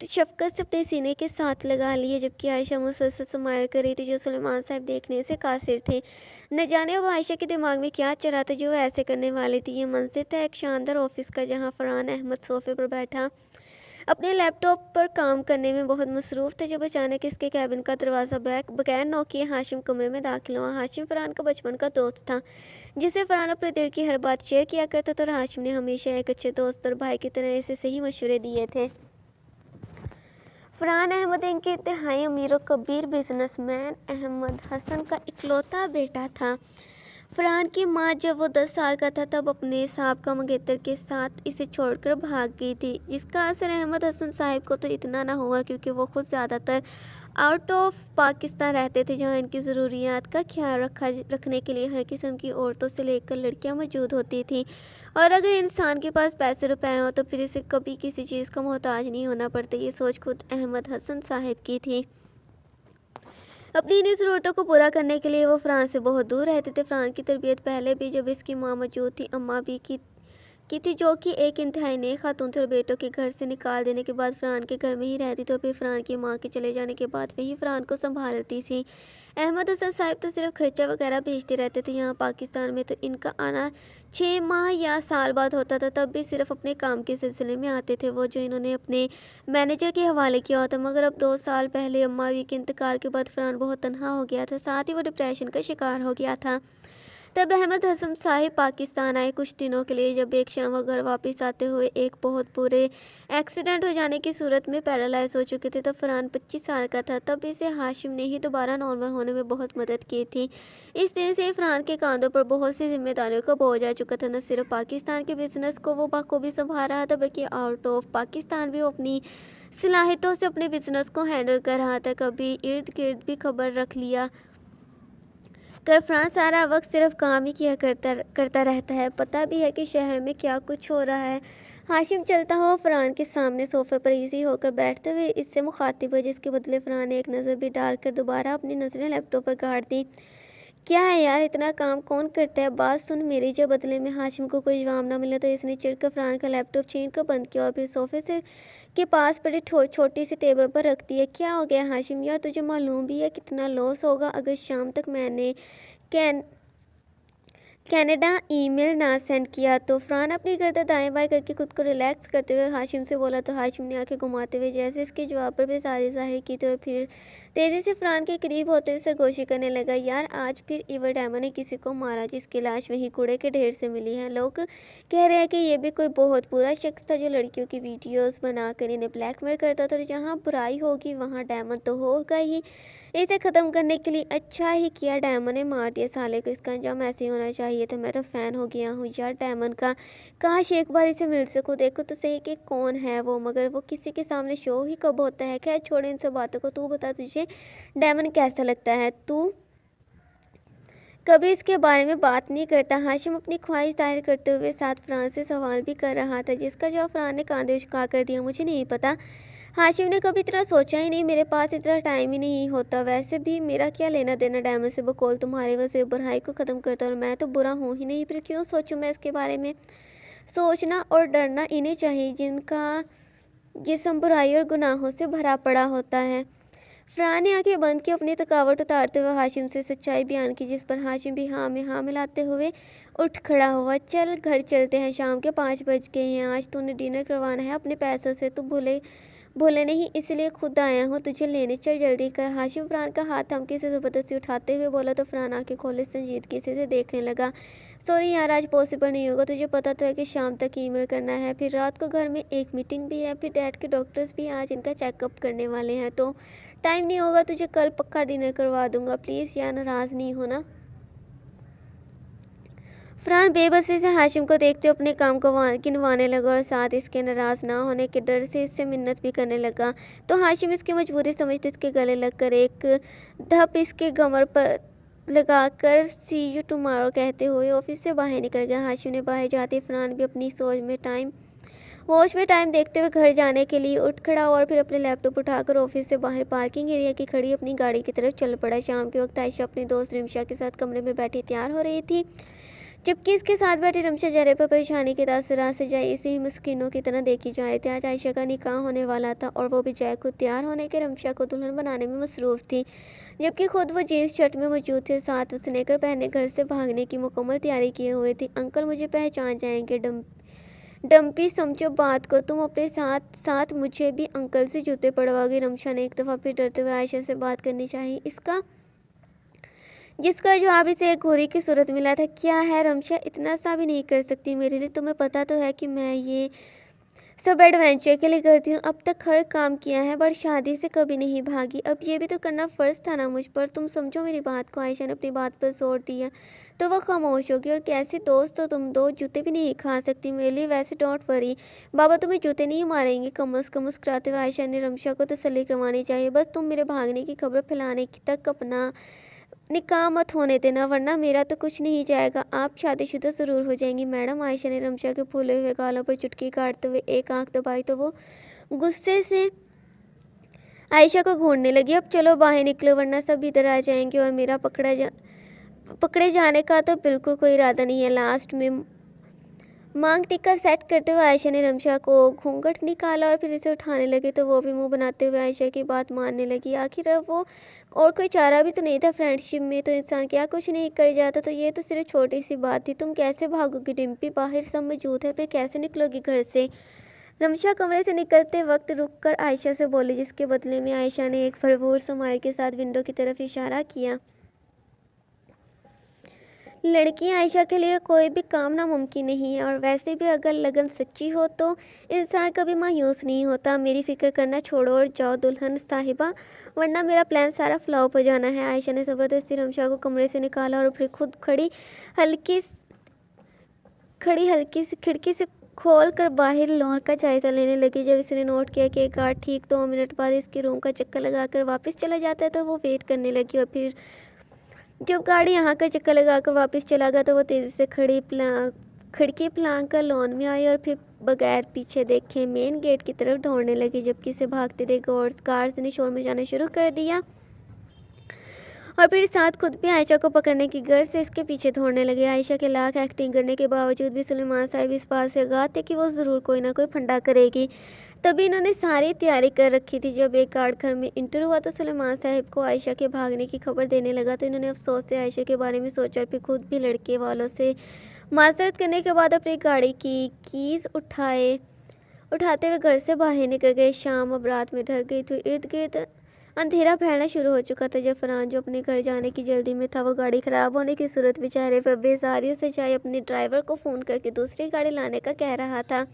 शफकत से अपने सीने के साथ लगा लिए, जबकि आयशा मुसलसल स्माइल कर रही थी, जो सलमान साहब देखने से कासिर थे। न जाने वो आयशा के दिमाग में क्या चल रहा था जो वो ऐसे करने वाली थी। ये मंजर था एक शानदार ऑफिस का, जहाँ फरहान अहमद सोफे पर बैठा अपने लैपटॉप पर काम करने में बहुत मसरूफ़ थे जब अचानक इसके कैबिन का दरवाज़ा बगैर नॉक किए हाशिम कमरे में दाखिल हुआ। हाशिम फ़रहान का बचपन का दोस्त था, जिसे फ़रहान अपने दिल की हर बात शेयर किया करता था, और हाशिम ने हमेशा एक अच्छे दोस्त और भाई की तरह इसे सही मशवरे दिए थे। फ़रहान अहमद इनके इंतहाई अमीर और कबीर बिजनेसमैन अहमद हसन का इकलौता बेटा था। फ़रहान की माँ जब वो 10 साल का था तब अपने साहबका मंगेतर के साथ इसे छोड़कर भाग गई थी, जिसका असर अहमद हसन साहिब को तो इतना ना हुआ क्योंकि वो ख़ुद ज़्यादातर आउट ऑफ पाकिस्तान रहते थे, जहाँ इनकी ज़रूरियात का ख्याल रखने के लिए हर किस्म की औरतों से लेकर लड़कियां मौजूद होती थी। और अगर इंसान के पास पैसे रुपए हों तो फिर इसे कभी किसी चीज़ का मोहताज नहीं होना पड़ता। ये सोच खुद अहमद हसन साहिब की थी। अपनी इन्हीं ज़रूरतों को पूरा करने के लिए वो फ़रहान से बहुत दूर रहते थे। फ़रहान की तरबियत पहले भी जब इसकी माँ मौजूद थी, अम्मा भी की थी, जो कि एक इंतहाई नेक खातून थी, और बेटों के घर से निकाल देने के बाद फ़रहान के घर में ही रहती थी, और फिर फ़रहान की माँ के चले जाने के बाद वही फ़रहान को संभालती थी। अहमद हसन साहिब तो सिर्फ खर्चा वगैरह भेजते रहते थे। यहाँ पाकिस्तान में तो इनका आना 6 माह या साल बाद होता था, तब भी सिर्फ अपने काम के सिलसिले में आते थे, वो जो इन्होंने अपने मैनेजर के हवाले किया होता। मगर अब 2 साल पहले अम्मा के इंतकाल के बाद फ़रहान बहुत तन्हा हो गया था, साथ ही वो डिप्रेशन का शिकार हो गया था। तब अहमद हसन साहिब पाकिस्तान आए कुछ दिनों के लिए। जब एक शाम वो घर वापस आते हुए एक बहुत बुरे एक्सीडेंट हो जाने की सूरत में पैरालाइज हो चुके थे। तब फ़रहान 25 साल का था। तब इसे हाशिम ने ही दोबारा नॉर्मल होने में बहुत मदद की थी। इस दिन से फ़रहान के कांधों पर बहुत सी जिम्मेदारियों का बोझ आ चुका था। न सिर्फ पाकिस्तान के बिजनेस को वो बखूबी संभाल रहा था, बल्कि आउट ऑफ पाकिस्तान भी वो अपनी सलाहियतों से अपने बिजनेस को हैंडल कर रहा था। कभी इर्द गिर्द भी खबर रख लिया कर फ़रहान सारा वक्त सिर्फ काम ही किया करता रहता है। पता भी है कि शहर में क्या कुछ हो रहा है। हाशिम चलता हुआ फ़रहान के सामने सोफ़े पर ईज़ी होकर बैठते हुए इससे मुखातिब हुआ, जिसके बदले फ़रहान ने एक नज़र भी डालकर दोबारा अपनी नज़रें लैपटॉप पर गाड़ दी। क्या है यार, इतना काम कौन करता है? बात सुन मेरी। जब बदले में हाशिम को कोई जवाब ना मिला तो इसने चिढ़कर फ़रहान का लैपटॉप छीन कर बंद किया और फिर सोफ़े से के पास पड़ी छोटी सी टेबल पर रख दिया। क्या हो गया हाशिम यार, तुझे मालूम भी है कितना लॉस होगा अगर शाम तक मैंने कैन कनाडा ईमेल ना सेंड किया तो? फ़रहान अपनी गर्दन दाएं बाएं करके खुद को रिलैक्स करते हुए हाशिम से बोला तो हाशिम ने आंखें घुमाते हुए जैसे इसके जवाब पर बेसारी ज़ाहिर की तो फिर तेज़ी से फ़रहान के करीब होते हुए सरगोशी करने लगा। यार आज फिर इवर डैमन ने किसी को मारा, जिसकी लाश वहीं कूड़े के ढेर से मिली है। लोग कह रहे हैं कि ये भी कोई बहुत बुरा शख्स था जो लड़कियों की वीडियोज़ बनाकर इन्हें ब्लैकमेल करता था, और जहाँ बुराई होगी वहाँ डैमन तो होगा ही। इसे ख़त्म करने के लिए अच्छा ही किया डैमन ने मार दिया साले को। इसका अंजाम ऐसे ही होना चाहिए था। मैं तो फ़ैन हो गया हूँ यार डैमन का। काश एक बार इसे मिल सकूँ, देखो तो सही कि कौन है वो, मगर वो किसी के सामने शो ही कब होता है। खैर छोड़ इन सब बातों को, तू बता तुझे डैमन कैसा लगता है? तू कभी इसके बारे में बात नहीं करता। हाशिम अपनी ख्वाहिश जाहिर करते हुए साथ फ़रहान से सवाल भी कर रहा था, जिसका जवाब फ़रहान ने कांधे उचका कर दिया। मुझे नहीं पता, हाशिम ने कभी इतना सोचा ही नहीं, मेरे पास इतना टाइम ही नहीं होता। वैसे भी मेरा क्या लेना देना डैमन से? बकौल तुम्हारे वजह बुराई को ख़त्म करता, और मैं तो बुरा हूँ ही नहीं, फिर क्यों सोचूं मैं इसके बारे में? सोचना और डरना इन्हें चाहिए जिनका जिस्म बुराई और गुनाहों से भरा पड़ा होता है। फ़रहान ने आंखें बंद की अपनी थकावट उतारते हुए हाशिम से सच्चाई बयान की, जिस पर हाशिम भी हाँ में हाँ मिलाते हुए उठ खड़ा हुआ। चल घर चलते हैं, शाम के 5 बज गए हैं। आज तूने डिनर करवाना है अपने पैसों से, तू भूले नहीं, इसलिए खुद आया हूँ तुझे लेने, चल जल्दी कर। हाशिम फ़रहान का हाथ थमके से ज़बरदस्ती उठाते हुए बोला तो फ़रहान आंखें खोले संजीदगी से देखने लगा। सॉरी यार, आज पॉसिबल नहीं होगा, तुझे पता तो है कि शाम तक ईमेल करना है, फिर रात को घर में एक मीटिंग भी है, फिर डैड के डॉक्टर्स भी आज इनका चेकअप करने वाले हैं, तो टाइम नहीं होगा। तुझे कल पक्का डिनर करवा दूंगा, प्लीज़ यार, नाराज़ नहीं होना। फ़रहान बेबसी से हाशिम को देखते हुए अपने काम को गिनवाने लगा और साथ इसके नाराज़ ना होने के डर से इससे मिन्नत भी करने लगा। तो हाशिम इसकी मजबूरी समझते इसके गले लगकर एक धप इसके कमर पर लगाकर सी यू टुमारो कहते हुए ऑफिस से बाहर निकल गया। हाशिम ने बाहर जाते फ़रहान भी अपनी होश में टाइम देखते हुए घर जाने के लिए उठ खड़ा और फिर अपने लैपटॉप उठाकर ऑफिस से बाहर पार्किंग एरिया की खड़ी अपनी गाड़ी की तरफ चल पड़ा। शाम के वक्त आयशा अपने दोस्त रिमशा के साथ कमरे में बैठी तैयार हो रही थी, जबकि इसके साथ बैठी रमशा चेहरे पर परेशानी के तासुरात से जाए इसी ही मस्किनों की तरह देखी जा रही थी। आज आयशा का निकाह होने वाला था और वो भी जाए खुद तैयार होने के रमशा को दुल्हन बनाने में मसरूफ़ थी, जबकि खुद वो जीन्स शर्ट में मौजूद थे, साथ वो स्नेकर पहने घर से भागने की मुकम्मल तैयारी किए हुए थी। अंकल मुझे पहचान जाएंगे, डम्पी समझो बात को, तुम अपने साथ साथ मुझे भी अंकल से जूते पड़वाओगी। रमशा ने एक दफ़ा फिर डरते हुए आयशा से बात करनी चाहिए इसका जिसका जवाब इसे एक घोड़ी की सूरत मिला था। क्या है रमशा, इतना सा भी नहीं कर सकती मेरे लिए? तुम्हें पता तो है कि मैं ये सब एडवेंचर के लिए करती हूँ। अब तक हर काम किया है पर शादी से कभी नहीं भागी। अब ये भी तो करना फ़र्ज़ था ना मुझ पर। तुम समझो मेरी बात को। आयशा ने अपनी बात पर जोर दिया तो वह खामोश होगी। और कैसे दोस्त हो तुम दो, जूते भी नहीं खा सकती मेरे लिए। वैसे डोंट वरी, बाबा तुम्हें जूते नहीं मारेंगे। कम अज़ कम मुस्कुराते हुए आयशा ने रमशा को तसल्ली करवानी चाहिए। बस तुम मेरे भागने की खबर फैलाने तक अपना निकाह मत होने देना, वरना मेरा तो कुछ नहीं जाएगा। आप शादीशुदा ज़रूर हो जाएंगी मैडम। आयशा ने रमशा के फूले हुए गालों पर चुटकी काटते हुए एक आंख दबाई तो वो गुस्से से आयशा को घूरने लगी। अब चलो बाहर निकलो वरना सब इधर आ जाएंगे और मेरा पकड़े जाने का तो बिल्कुल कोई इरादा नहीं है। लास्ट में मांग टिक्का सेट करते हुए आयशा ने रमशा को घूंघट निकाला और फिर इसे उठाने लगे तो वो भी मुंह बनाते हुए आयशा की बात मानने लगी। आखिर अब वो और कोई चारा भी तो नहीं था। फ्रेंडशिप में तो इंसान क्या कुछ नहीं कर जाता। तो ये तो सिर्फ छोटी सी बात थी। तुम कैसे भागोगी डिम्पी? बाहर सब मौजूद है, फिर कैसे निकलोगी घर से? रमशा कमरे से निकलते वक्त रुककर आयशा से बोली, जिसके बदले में आयशा ने एक भरपूर स्माइल के साथ विंडो की तरफ इशारा किया। लड़की आयशा के लिए कोई भी काम नामुमकिन नहीं है और वैसे भी अगर लगन सच्ची हो तो इंसान कभी मायूस नहीं होता। मेरी फ़िक्र करना छोड़ो और जाओ दुल्हन साहिबा, वरना मेरा प्लान सारा फ्लॉप हो जाना है। आयशा ने ज़बरदस्ती रमशा को कमरे से निकाला और फिर खुद हल्की हल्की सी खिड़की से खोल कर बाहर लॉन का जायज़ा लेने लगी। जब इसने नोट किया कि एक गार्ड ठीक 2 मिनट बाद इसके रूम का चक्कर लगाकर वापस चला जाता है तो वो वेट करने लगी। और फिर जब गाड़ी यहाँ का चक्कर लगाकर वापस चला गया तो वो तेज़ी से खिड़की पलांग कर लॉन में आई और फिर बगैर पीछे देखे मेन गेट की तरफ दौड़ने लगी। जबकि इसे भागते देख गार्ड्स ने शोर मचाना शुरू कर दिया और फिर साथ खुद भी आयशा को पकड़ने की गर्ज से इसके पीछे दौड़ने लगे। आयशा के लाख एक्टिंग करने के बावजूद भी सुलेमान साहब इस बात से आगाह थे कि वो ज़रूर कोई ना कोई फंडा करेगी। तभी इन्होंने सारी तैयारी कर रखी थी। जब एक गार्ड घर में इंटर हुआ तो सुलेमान साहब को आयशा के भागने की खबर देने लगा तो इन्होंने अफसोस से आयशा के बारे में सोचा और फिर खुद भी लड़के वालों से माजरत करने के बाद अपनी गाड़ी की कीज़ उठाते हुए घर से बाहर निकल गए। शाम अब रात में ढल गई तो इर्द गिर्द अंधेरा फैलना शुरू हो चुका था। जब फरहान जो अपने घर जाने की जल्दी में था वो गाड़ी ख़राब होने की सूरत में चेहरे पर बेजारियत से चाहे अपने ड्राइवर को फ़ोन करके दूसरी गाड़ी लाने का कह रहा था,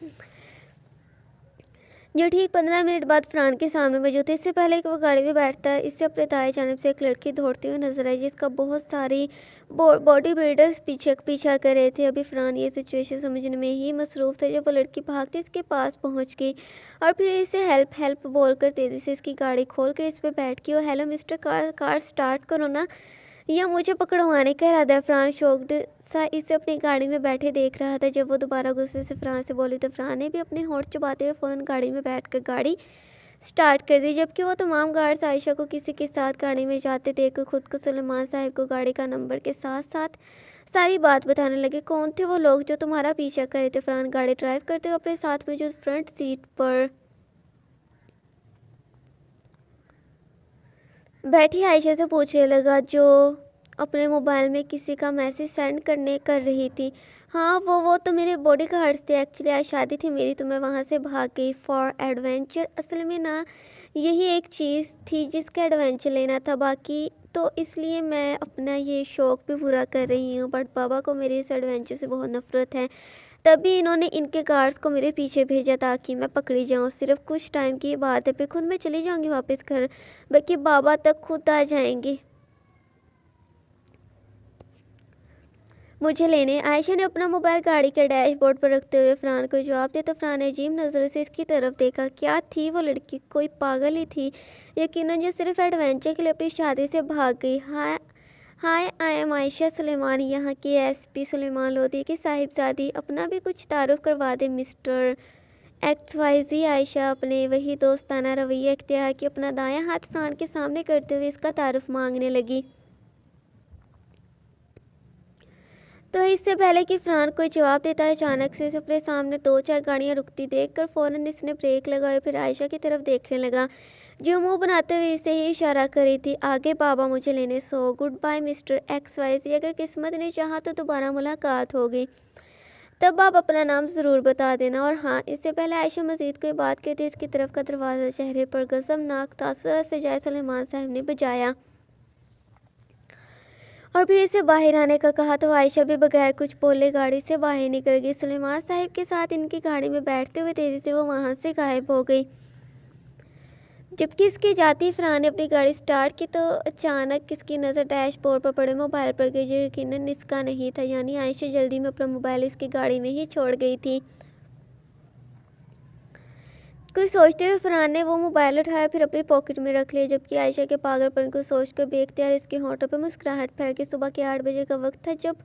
जो ठीक 15 मिनट बाद फरहान के सामने मौजूद थे। इससे पहले कि वो गाड़ी में बैठता इससे अपने दाएं जानिब से एक लड़की दौड़ती हुई नजर आई जिसका बहुत सारी बॉडी बिल्डर्स पीछा कर रहे थे। अभी फरहान ये सिचुएशन समझने में ही मसरूफ़ थे जब वो लड़की भागती इसके पास पहुंच गई और फिर इसे हेल्प बोलकर तेज़ी से इसकी गाड़ी खोल कर इस पर बैठ गई। और हेलो मिस्टर, कार स्टार्ट करो ना, या मुझे पकड़वाने का इरादा है? फरहान शॉक्ड सा इसे अपनी गाड़ी में बैठे देख रहा था। जब वो दोबारा गुस्से से फरहान से बोली तो फरहान ने भी अपने होंठ चबाते हुए फ़ौरन गाड़ी में बैठकर गाड़ी स्टार्ट कर दी। जबकि वो तमाम गार्ड्स आयशा को किसी के साथ गाड़ी में जाते देख कर खुद को सुलेमान साहब को गाड़ी का नंबर के साथ साथ सारी बात बताने लगे। कौन थे वो लोग जो तुम्हारा पीछा कर रहे थे? फरहान गाड़ी ड्राइव करते हुए अपने साथ में जो फ्रंट सीट पर बैठी आयशा से पूछने लगा, जो अपने मोबाइल में किसी का मैसेज सेंड कर रही थी। हाँ, वो तो मेरे बॉडी गार्ड्स थे। एक्चुअली आज शादी थी मेरी तो मैं वहाँ से भाग गई फॉर एडवेंचर। असल में ना यही एक चीज़ थी जिसका एडवेंचर लेना था, बाकी तो इसलिए मैं अपना ये शौक़ भी पूरा कर रही हूँ। बट बाबा को मेरे इस एडवेंचर से बहुत नफ़रत है, तभी इन्होंने इनके गार्ड्स को मेरे पीछे भेजा ताकि मैं पकड़ी जाऊँ। सिर्फ कुछ टाइम की बात है, फिर खुद मैं चली जाऊँगी वापस घर, बल्कि बाबा तक खुद आ जाएंगे मुझे लेने। आयशा ने अपना मोबाइल गाड़ी के डैशबोर्ड पर रखते हुए फरहान को जवाब दिया तो फरहान ने अजीब नज़र से इसकी तरफ देखा। क्या थी वो लड़की? कोई पागल ही थी यकीनन, जो सिर्फ एडवेंचर के लिए अपनी शादी से भाग गई। हाय, आई एम आयशा सुलेमान, यहाँ की एसपी सुलेमान लोधी की साहिबजादी। अपना भी कुछ तारुफ करवा दे मिस्टर XYZ। आयशा अपने वही दोस्ताना रवैया इख्तियार की अपना दायां हाथ फरहान के सामने करते हुए इसका तारुफ मांगने लगी। तो इससे पहले कि फरहान कोई जवाब देता अचानक से अपने सामने 2-4 गाड़ियां रुकती देखकर फ़ौरन इसने ब्रेक लगाए फिर आयशा की तरफ देखने लगा, जो मुंह बनाते हुए इसे ही इशारा कर रही थी, आगे बाबा मुझे लेने। So good bye mister XYZ, अगर किस्मत ने चाहा तो दोबारा मुलाकात होगी। तब आप अपना नाम ज़रूर बता देना। और हाँ, इससे पहले आयशा मजीद कोई बात कहती इसकी तरफ का दरवाज़ा चेहरे पर गज़बनाक तासुरात से जाए सुलेमान साहब ने बजाया और फिर इसे बाहर आने का कहा तो आयशा भी बगैर कुछ बोले गाड़ी से बाहर निकल गई। सुलेमान साहब के साथ इनकी गाड़ी में बैठते हुए तेज़ी से वो वहाँ से गायब हो गई। जबकि इसकी जाती फरहान ने अपनी गाड़ी स्टार्ट की तो अचानक इसकी नज़र डैशबोर्ड पर पड़े मोबाइल पर गई, जो यकीनन इसका नहीं था। यानी आयशा जल्दी में अपना मोबाइल इसकी गाड़ी में ही छोड़ गई थी। कुछ सोचते हुए फरहान ने वो मोबाइल उठाया, फिर अपनी पॉकेट में रख लिया। जबकि आयशा के पागलपन को सोचकर बेख्तियार इसके होठों पर मुस्कुराहट फैल गई। सुबह के 8 बजे का वक्त था जब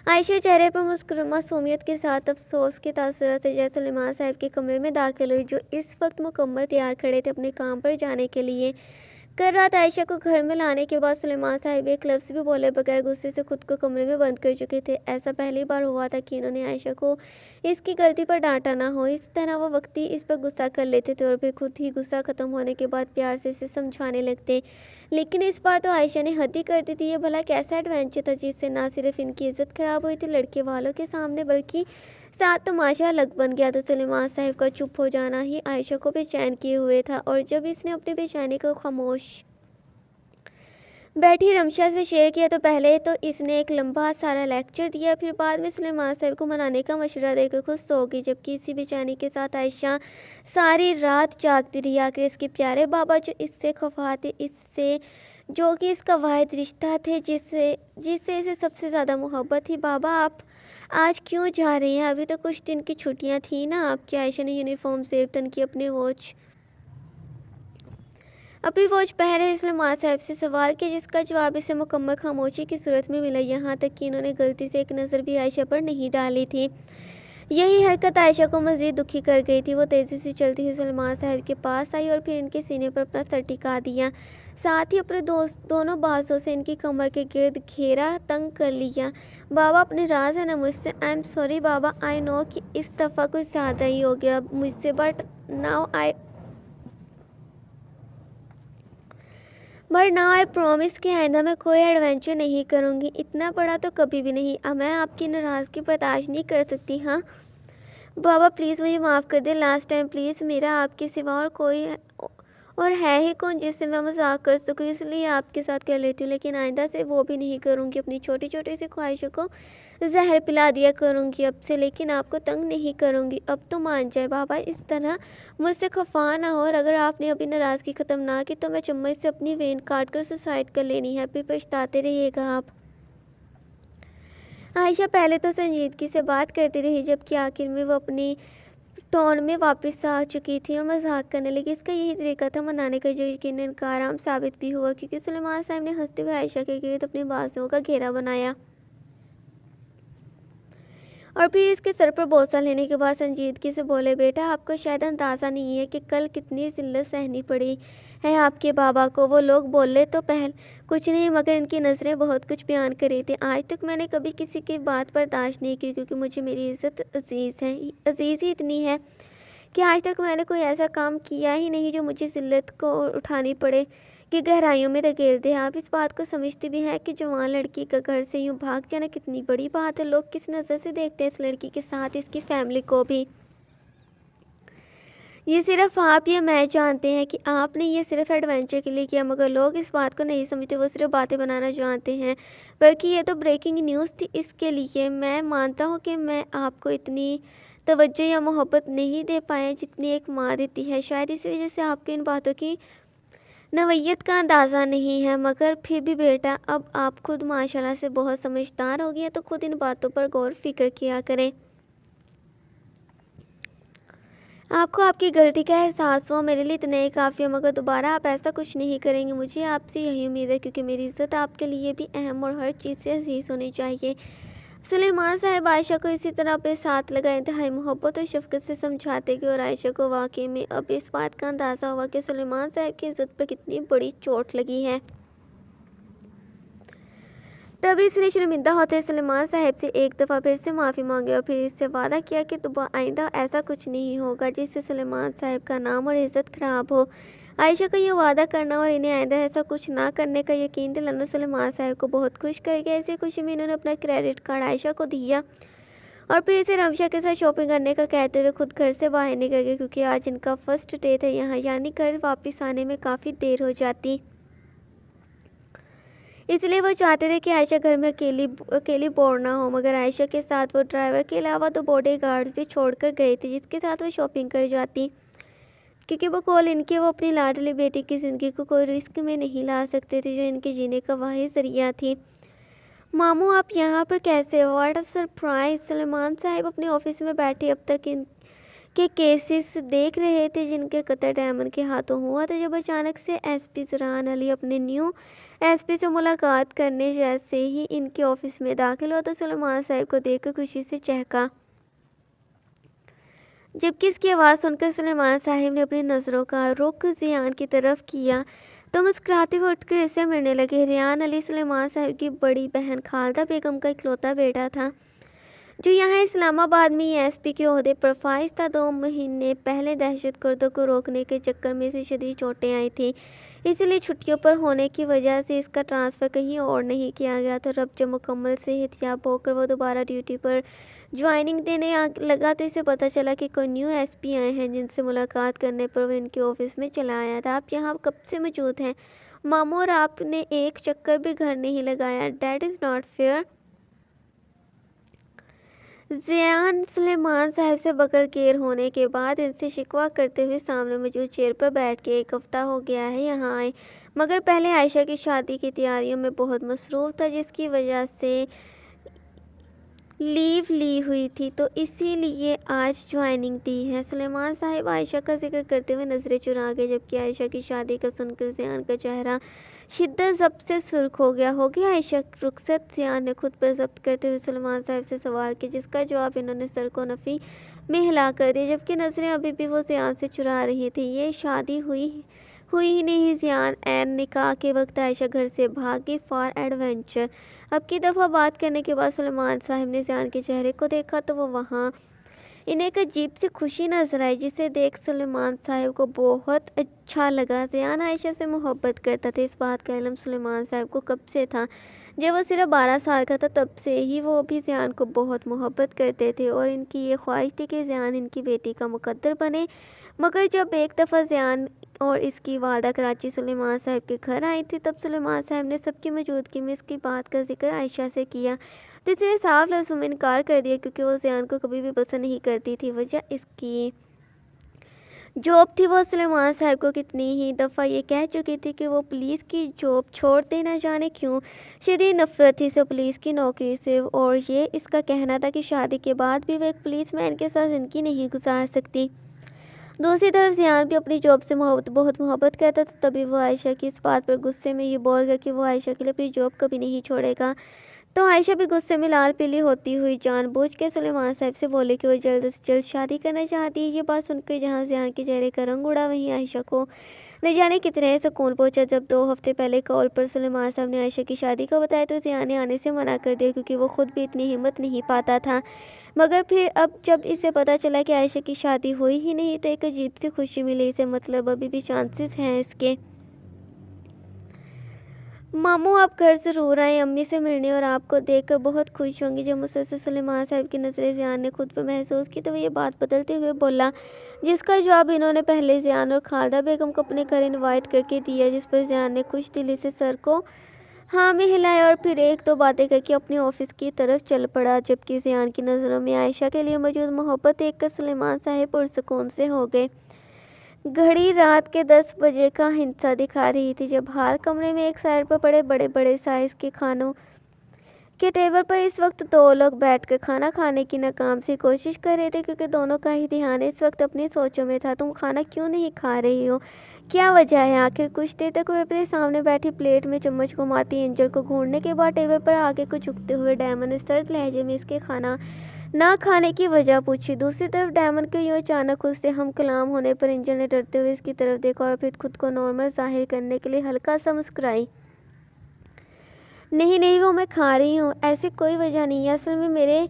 आयशा चेहरे पर मासूमियत के साथ अफसोस के तासुरात से जैसे सुलेमान साहब के कमरे में दाखिल हुई, जो इस वक्त मुकम्मल तैयार खड़े थे अपने काम पर जाने के लिए। कल रात आयशा को घर में लाने के बाद सुलेमान साहब एक लफ्ज़ भी बोले बगैर गुस्से से खुद को कमरे में बंद कर चुके थे। ऐसा पहली बार हुआ था कि इन्होंने आयशा को इसकी गलती पर डांटा ना हो। इस तरह वो वक्ती इस पर गुस्सा कर लेते थे और फिर खुद ही गुस्सा ख़त्म होने के बाद प्यार से इसे समझाने लगते। लेकिन इस बार तो आयशा ने हद ही कर दी थी। ये भला कैसा एडवेंचर था जिससे ना सिर्फ इनकी इज्जत ख़राब हुई थी लड़के वालों के सामने, बल्कि साथ तमाशा अलग बन गया। तो सुलेमान साहब का चुप हो जाना ही आयशा को बेचैन किए हुए था और जब इसने अपनी बेचैनी को खामोश बैठी रमशा से शेयर किया तो पहले तो इसने एक लंबा सारा लेक्चर दिया, फिर बाद में सुलेमान साहब को मनाने का मशवरा देकर खुद सो गई। जबकि इसी बेचैनी के साथ आयशा सारी रात जागती रही। आखिर इसके प्यारे बाबा जो इससे खफा थे, इससे जो कि इसका वाहिद रिश्ता थे, जिससे जिससे इसे सबसे ज़्यादा मोहब्बत थी। बाबा आप आज क्यों जा रही हैं? अभी तो कुछ दिन की छुट्टियां थी ना आपकी। आयशा ने यूनिफॉर्म सेब तन की अपनी वॉच पहन रहे सुलेमान साहब से सवाल किया, जिसका जवाब इसे मुकम्मल खामोशी की सूरत में मिला। यहाँ तक कि इन्होंने गलती से एक नज़र भी आयशा पर नहीं डाली थी। यही हरकत आयशा को मज़ीद दुखी कर गई थी। वो तेज़ी से चलती हुई सुलेमान साहब के पास आई और फिर इनके सीने पर अपना सर टिका दिया, साथ ही अपने दोनों बाजों से इनकी कमर के गिर्द घेरा तंग कर लिया। बाबा अपने राज है ना मुझसे। I am sorry Baba, I know कि इस दफ़ा कुछ ज़्यादा ही हो गया मुझसे, बट नाउ आई प्रॉमिस कि आइंदा मैं कोई एडवेंचर नहीं करूँगी। इतना बड़ा तो कभी भी नहीं। अब मैं आपकी नाराज़गी बर्दाश्त नहीं कर सकती। हाँ बाबा प्लीज़ मुझे माफ़ कर दे, लास्ट टाइम प्लीज़। मेरा आपके सिवा और कोई और है ही कौन जिससे मैं मजाक कर सकूँ, इसलिए आपके साथ कह लेती हूँ। लेकिन आइंदा से वो भी नहीं करूँगी। अपनी छोटी छोटी सी ख्वाहिशों को जहर पिला दिया करूँगी अब से, लेकिन आपको तंग नहीं करूँगी। अब तो मान जाए बाबा, इस तरह मुझसे खफा ना हो। और अगर आपने अभी नाराज़गी ख़त्म ना की तो मैं चम्मच से अपनी वेन काट कर सुसाइड कर लेनी है, फिर पछताते रहिएगा आप। आयशा पहले तो संजीदगी से बात करती रही, जबकि आखिर में वो अपनी टोन में वापस आ चुकी थी और मजाक करने लगी। इसका यही तरीका था मनाने का, जो यकीनन नाकाम साबित भी हुआ, क्योंकि सुलेमान साहब ने हंसते हुए आयशा के गिर्द अपने बाजुओं का घेरा बनाया और फिर इसके सर पर बोसा लेने के बाद संजीदगी से बोले, बेटा आपको शायद अंदाज़ा नहीं है कि कल कितनी जिल्लत सहनी पड़ी है आपके बाबा को। वो लोग बोले तो पहल कुछ नहीं, मगर इनकी नज़रें बहुत कुछ बयान कर रही थी। आज तक मैंने कभी किसी की बात बर्दाश्त नहीं की, क्योंकि मुझे मेरी इज़्ज़त अजीज़ ही इतनी है कि आज तक मैंने कोई ऐसा काम किया ही नहीं जो मुझे जिल्लत को उठानी पड़े कि गहराइयों में धकेल दे। आप इस बात को समझती भी हैं कि जवान लड़की का घर से यूँ भाग जाना कितनी बड़ी बात है। लोग किस नज़र से देखते हैं इस लड़की के साथ इसकी फैमिली को भी। ये सिर्फ आप या मैं जानते हैं कि आपने ये सिर्फ एडवेंचर के लिए किया, मगर लोग इस बात को नहीं समझते। वो सिर्फ बातें बनाना जानते हैं, बल्कि ये तो ब्रेकिंग न्यूज़ थी। इसके लिए मैं मानता हूँ कि मैं आपको इतनी तवज्जो या मोहब्बत नहीं दे पाया जितनी एक माँ देती है। शायद इसी वजह से आपको इन बातों की नवैयत का अंदाज़ा नहीं है, मगर फिर भी बेटा अब आप खुद माशाल्लाह से बहुत समझदार हो गई हैं, तो खुद इन बातों पर गौर फिक्र किया करें। आपको आपकी गलती का एहसास हुआ, मेरे लिए इतना ही काफ़ी है, मगर दोबारा आप ऐसा कुछ नहीं करेंगे। मुझे आपसे यही उम्मीद है, क्योंकि मेरी इज़्ज़त आपके लिए भी अहम और हर चीज़ से अजीज़ होनी चाहिए। सुलेमान साहब आयशा को इसी तरह अपने साथ लगा इंतहाई मोहब्बत और शफ़क़त से समझाते गए और आयशा को वाकई में अब इस बात का अंदाज़ा हुआ कि सुलेमान साहब की इज़्ज़त पर कितनी बड़ी चोट लगी है। तभी इसने शर्मिंदा होते सुलेमान साहब से एक दफ़ा फिर से माफ़ी मांगी और फिर इससे वादा किया कि आइंदा ऐसा कुछ नहीं होगा जिससे सुलेमान साहब का नाम और इज़्ज़त ख़राब हो। आयशा का ये वादा करना और इन्हें आइंदा ऐसा कुछ ना करने का यकीन दिलाना सुलेमान साहब को बहुत खुश कर गया। इसी खुशी में इन्होंने अपना क्रेडिट कार्ड आयशा को दिया और फिर इसे रमशा के साथ शॉपिंग करने का कहते हुए खुद घर से बाहर निकल गए, क्योंकि आज इनका फर्स्ट डे था यहाँ, यानी घर वापस आने में काफ़ी देर हो जाती। इसलिए वो चाहते थे कि आयशा घर में अकेली अकेली बोर ना हो, मगर आयशा के साथ वो ड्राइवर के अलावा 2 बॉडीगार्ड भी छोड़कर गए थे, जिसके साथ वो शॉपिंग कर जाती। क्योंकि वो कॉल इनकी वो अपनी लाडली बेटी की ज़िंदगी को कोई रिस्क में नहीं ला सकते थे, जो इनके जीने का वाहिद ज़रिया थी। मामू आप यहाँ पर कैसे हो? What a surprise. सलमान साहब अपने ऑफिस में बैठे अब तक इनके केसेस देख रहे थे, जिनके कत्ल डायमंड के हाथों हुआ था, जब अचानक से एसपी जरान अली अपने न्यू एसपी से मुलाकात करने जैसे ही इनके ऑफिस में दाखिल हुआ तो सलमान साहब को देखकर खुशी से चहका, जबकि इसकी आवाज़ सुनकर सलमान साहब ने अपनी नज़रों का रुख जियान की तरफ किया तो मुस्कुराते हुए उठकर इससे मिलने लगे। रियान अली सलमान साहब की बड़ी बहन खालदा बेगम का इकलौता बेटा था, जो यहाँ इस्लामाबाद में एसपी के ओहदे पर फाइज था। 2 महीने पहले दहशतगर्दों को रोकने के चक्कर में इसे शदीद चोटें आई थी, इसलिए छुट्टियों पर होने की वजह से इसका ट्रांसफ़र कहीं और नहीं किया गया था। अब जब मुकम्मल सेहतयाब होकर वो दोबारा ड्यूटी पर ज्वाइनिंग देने लगा तो इसे पता चला कि कोई न्यू एसपी आए हैं, जिनसे मुलाकात करने पर वो इनके ऑफिस में चला आया था। आप यहाँ कब से मौजूद हैं मामू, और आपने एक चक्कर भी घर नहीं लगाया? That is not fair. Ziyan Suleman साहब से बकर केर होने के बाद इनसे शिकवा करते हुए सामने मौजूद चेयर पर बैठ के 1 हफ्ता हो गया है यहाँ आए, मगर पहले आयशा की शादी की तैयारियों में बहुत मसरूफ़ था, जिसकी वजह से लीव ली हुई थी, तो इसीलिए आज ज्वाइनिंग दी है। सुलेमान साहब आयशा का जिक्र करते हुए नज़रें चुरा गए, जबकि आयशा की शादी का सुनकर ज़ियान का चेहरा शिद्दत ज़ब्त से सुर्ख हो गया। आयशा रुखसत? ज़ियान ने खुद पर ज़ब्त करते हुए सलमान साहब से सवाल किया, जिसका जवाब इन्होंने सर को नफ़ी में हिला कर दिया, जबकि नज़रें अभी भी वो ज़ियान से चुरा रही थी। ये शादी हुई ही नहीं। ज़ियान एन निकाह के वक्त आयशा घर से भागी फॉर एडवेंचर। अब की दफ़ा बात करने के बाद सलमान साहब ने ज़ियान के चेहरे को देखा तो वो वहाँ इन्हें एक अजीब सी खुशी नजर आई, जिसे देख सलमान साहब को बहुत अच्छा लगा। ज़ियान आयशा से मोहब्बत करता था, इस बात का इल्म सलमान साहब को कब से था। जब वो सिर्फ 12 साल का था तब से ही वो भी ज़ियान को बहुत मोहब्बत करते थे और इनकी ये ख्वाहिश थी कि ज़ियान इनकी बेटी का मुकद्दर बने। मगर जब एक दफ़ा ज़ियान और इसकी वालदा कराची सलेमान साहब के घर आई थी, तब सलेमान साहब ने सबकी मौजूदगी में इसकी बात का जिक्र आयशा से किया, तो इसने साफ लफ्ज़ों में इनकार कर दिया, क्योंकि वो ज़ियान को कभी भी पसंद नहीं करती थी। वजह इसकी जॉब थी। वो सलेमान साहब को कितनी ही दफ़ा ये कह चुकी थी कि वो पुलिस की जॉब छोड़ दे, ना जाने क्यों शदीद नफ़रत थी इसे पुलिस की नौकरी से, और ये इसका कहना था कि शादी के बाद भी वो एक पुलिस मैन के साथ ज़िंदगी नहीं गुजार सकती। दूसरी तरफ ज़ियान भी अपनी जॉब से बहुत मोहब्बत करता था, तभी वो आयशा की इस बात पर गुस्से में ये बोल गया कि वो आयशा के लिए अपनी जॉब कभी नहीं छोड़ेगा। तो आयशा भी गुस्से में लाल पीली होती हुई जानबूझ के सलेमान साहब से बोली कि वो जल्द से जल्द शादी करना चाहती है। ये बात सुनकर जहाँ ज़ियान के चेहरे का रंग उड़ा, वहीं आयशा को न जाने कितने सुकून पहुंचा। जब 2 हफ्ते पहले कॉल पर सलेमान साहब ने आयशा की शादी का बताया तो ज़ियान ने आने से मना कर दिया, क्योंकि वो खुद भी इतनी हिम्मत नहीं पाता था। मगर फिर अब जब इसे पता चला कि आयशा की शादी हुई ही नहीं, तो एक अजीब सी खुशी मिली इसे, मतलब अभी भी चांसेस हैं इसके। मामू आप घर ज़रूर आए, अम्मी से मिलने और आपको देखकर बहुत खुश होंगी। जब मुसलसल सलेमान साहब की नज़रें ज़ियान ने खुद पर महसूस की तो वो ये बात बदलते हुए बोला, जिसका जवाब इन्होंने पहले ज़ियान और खालदा बेगम को अपने घर इनवाइट करके दिया, जिस पर ज़ियान ने खुश दिली से सर को हाँ में हिलाया और फिर 1-2 बातें करके अपने ऑफिस की तरफ चल पड़ा। जबकि ज़ियान की नज़रों में आयशा के लिए मौजूद मोहब्बत देखकर सलेमान साहब पुरसुकून से हो गए। घड़ी रात के 10 बजे का हिस्सा दिखा रही थी, जब हाल कमरे में एक साइड पर पड़े बड़े बड़े साइज़ के खानों के टेबल पर इस वक्त 2 लोग बैठकर खाना खाने की नाकाम सी कोशिश कर रहे थे, क्योंकि दोनों का ही ध्यान इस वक्त अपनी सोचों में था। तुम खाना क्यों नहीं खा रही हो, क्या वजह है आखिर? कुछ देर तक वे अपने सामने बैठी प्लेट में चम्मच घुमाती एंजल को घूरने के बाद टेबल पर आगे को झुकते हुए डायमंड ने सर्द लहजे में इसके खाना ना खाने की वजह पूछी। दूसरी तरफ डायमंड के यूँ अचानक उससे हम कलाम होने पर एंजल ने डरते हुए इसकी तरफ देखा और फिर खुद को नॉर्मल जाहिर करने के लिए हल्का सा मुस्कुराई। नहीं वो मैं खा रही हूँ, ऐसी कोई वजह नहीं है, असल में मेरे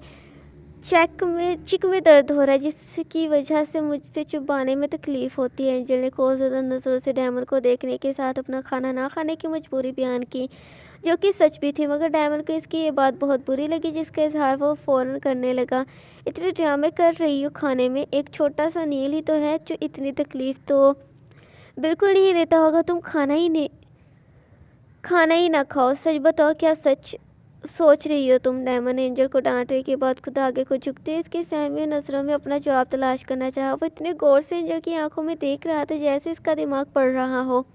चिक में दर्द हो रहा है, जिसकी वजह से मुझसे चुबाने में तकलीफ़ होती है। एंजल ने खौफज़दा नज़रों से डायमंड को देखने के साथ अपना खाना ना खाने की मजबूरी बयान की, जो कि सच भी थी। मगर डायमंड को इसकी ये बात बहुत बुरी लगी, जिसका इजहार वो फ़ौरन करने लगा। इतने ड्रामे कर रही हो खाने में, एक छोटा सा नील ही तो है जो इतनी तकलीफ़ तो बिल्कुल नहीं देता होगा। तुम खाना ही ना खाओ। सच बताओ, क्या सच सोच रही हो तुम? डायमंड एंजल को डांटने के बाद खुद आगे को झुकते इसकी सहमी नज़रों में अपना जवाब तलाश करना चाहा। वो इतने गौर से एंजल की आंखों में देख रहा था जैसे इसका दिमाग पढ़ रहा हो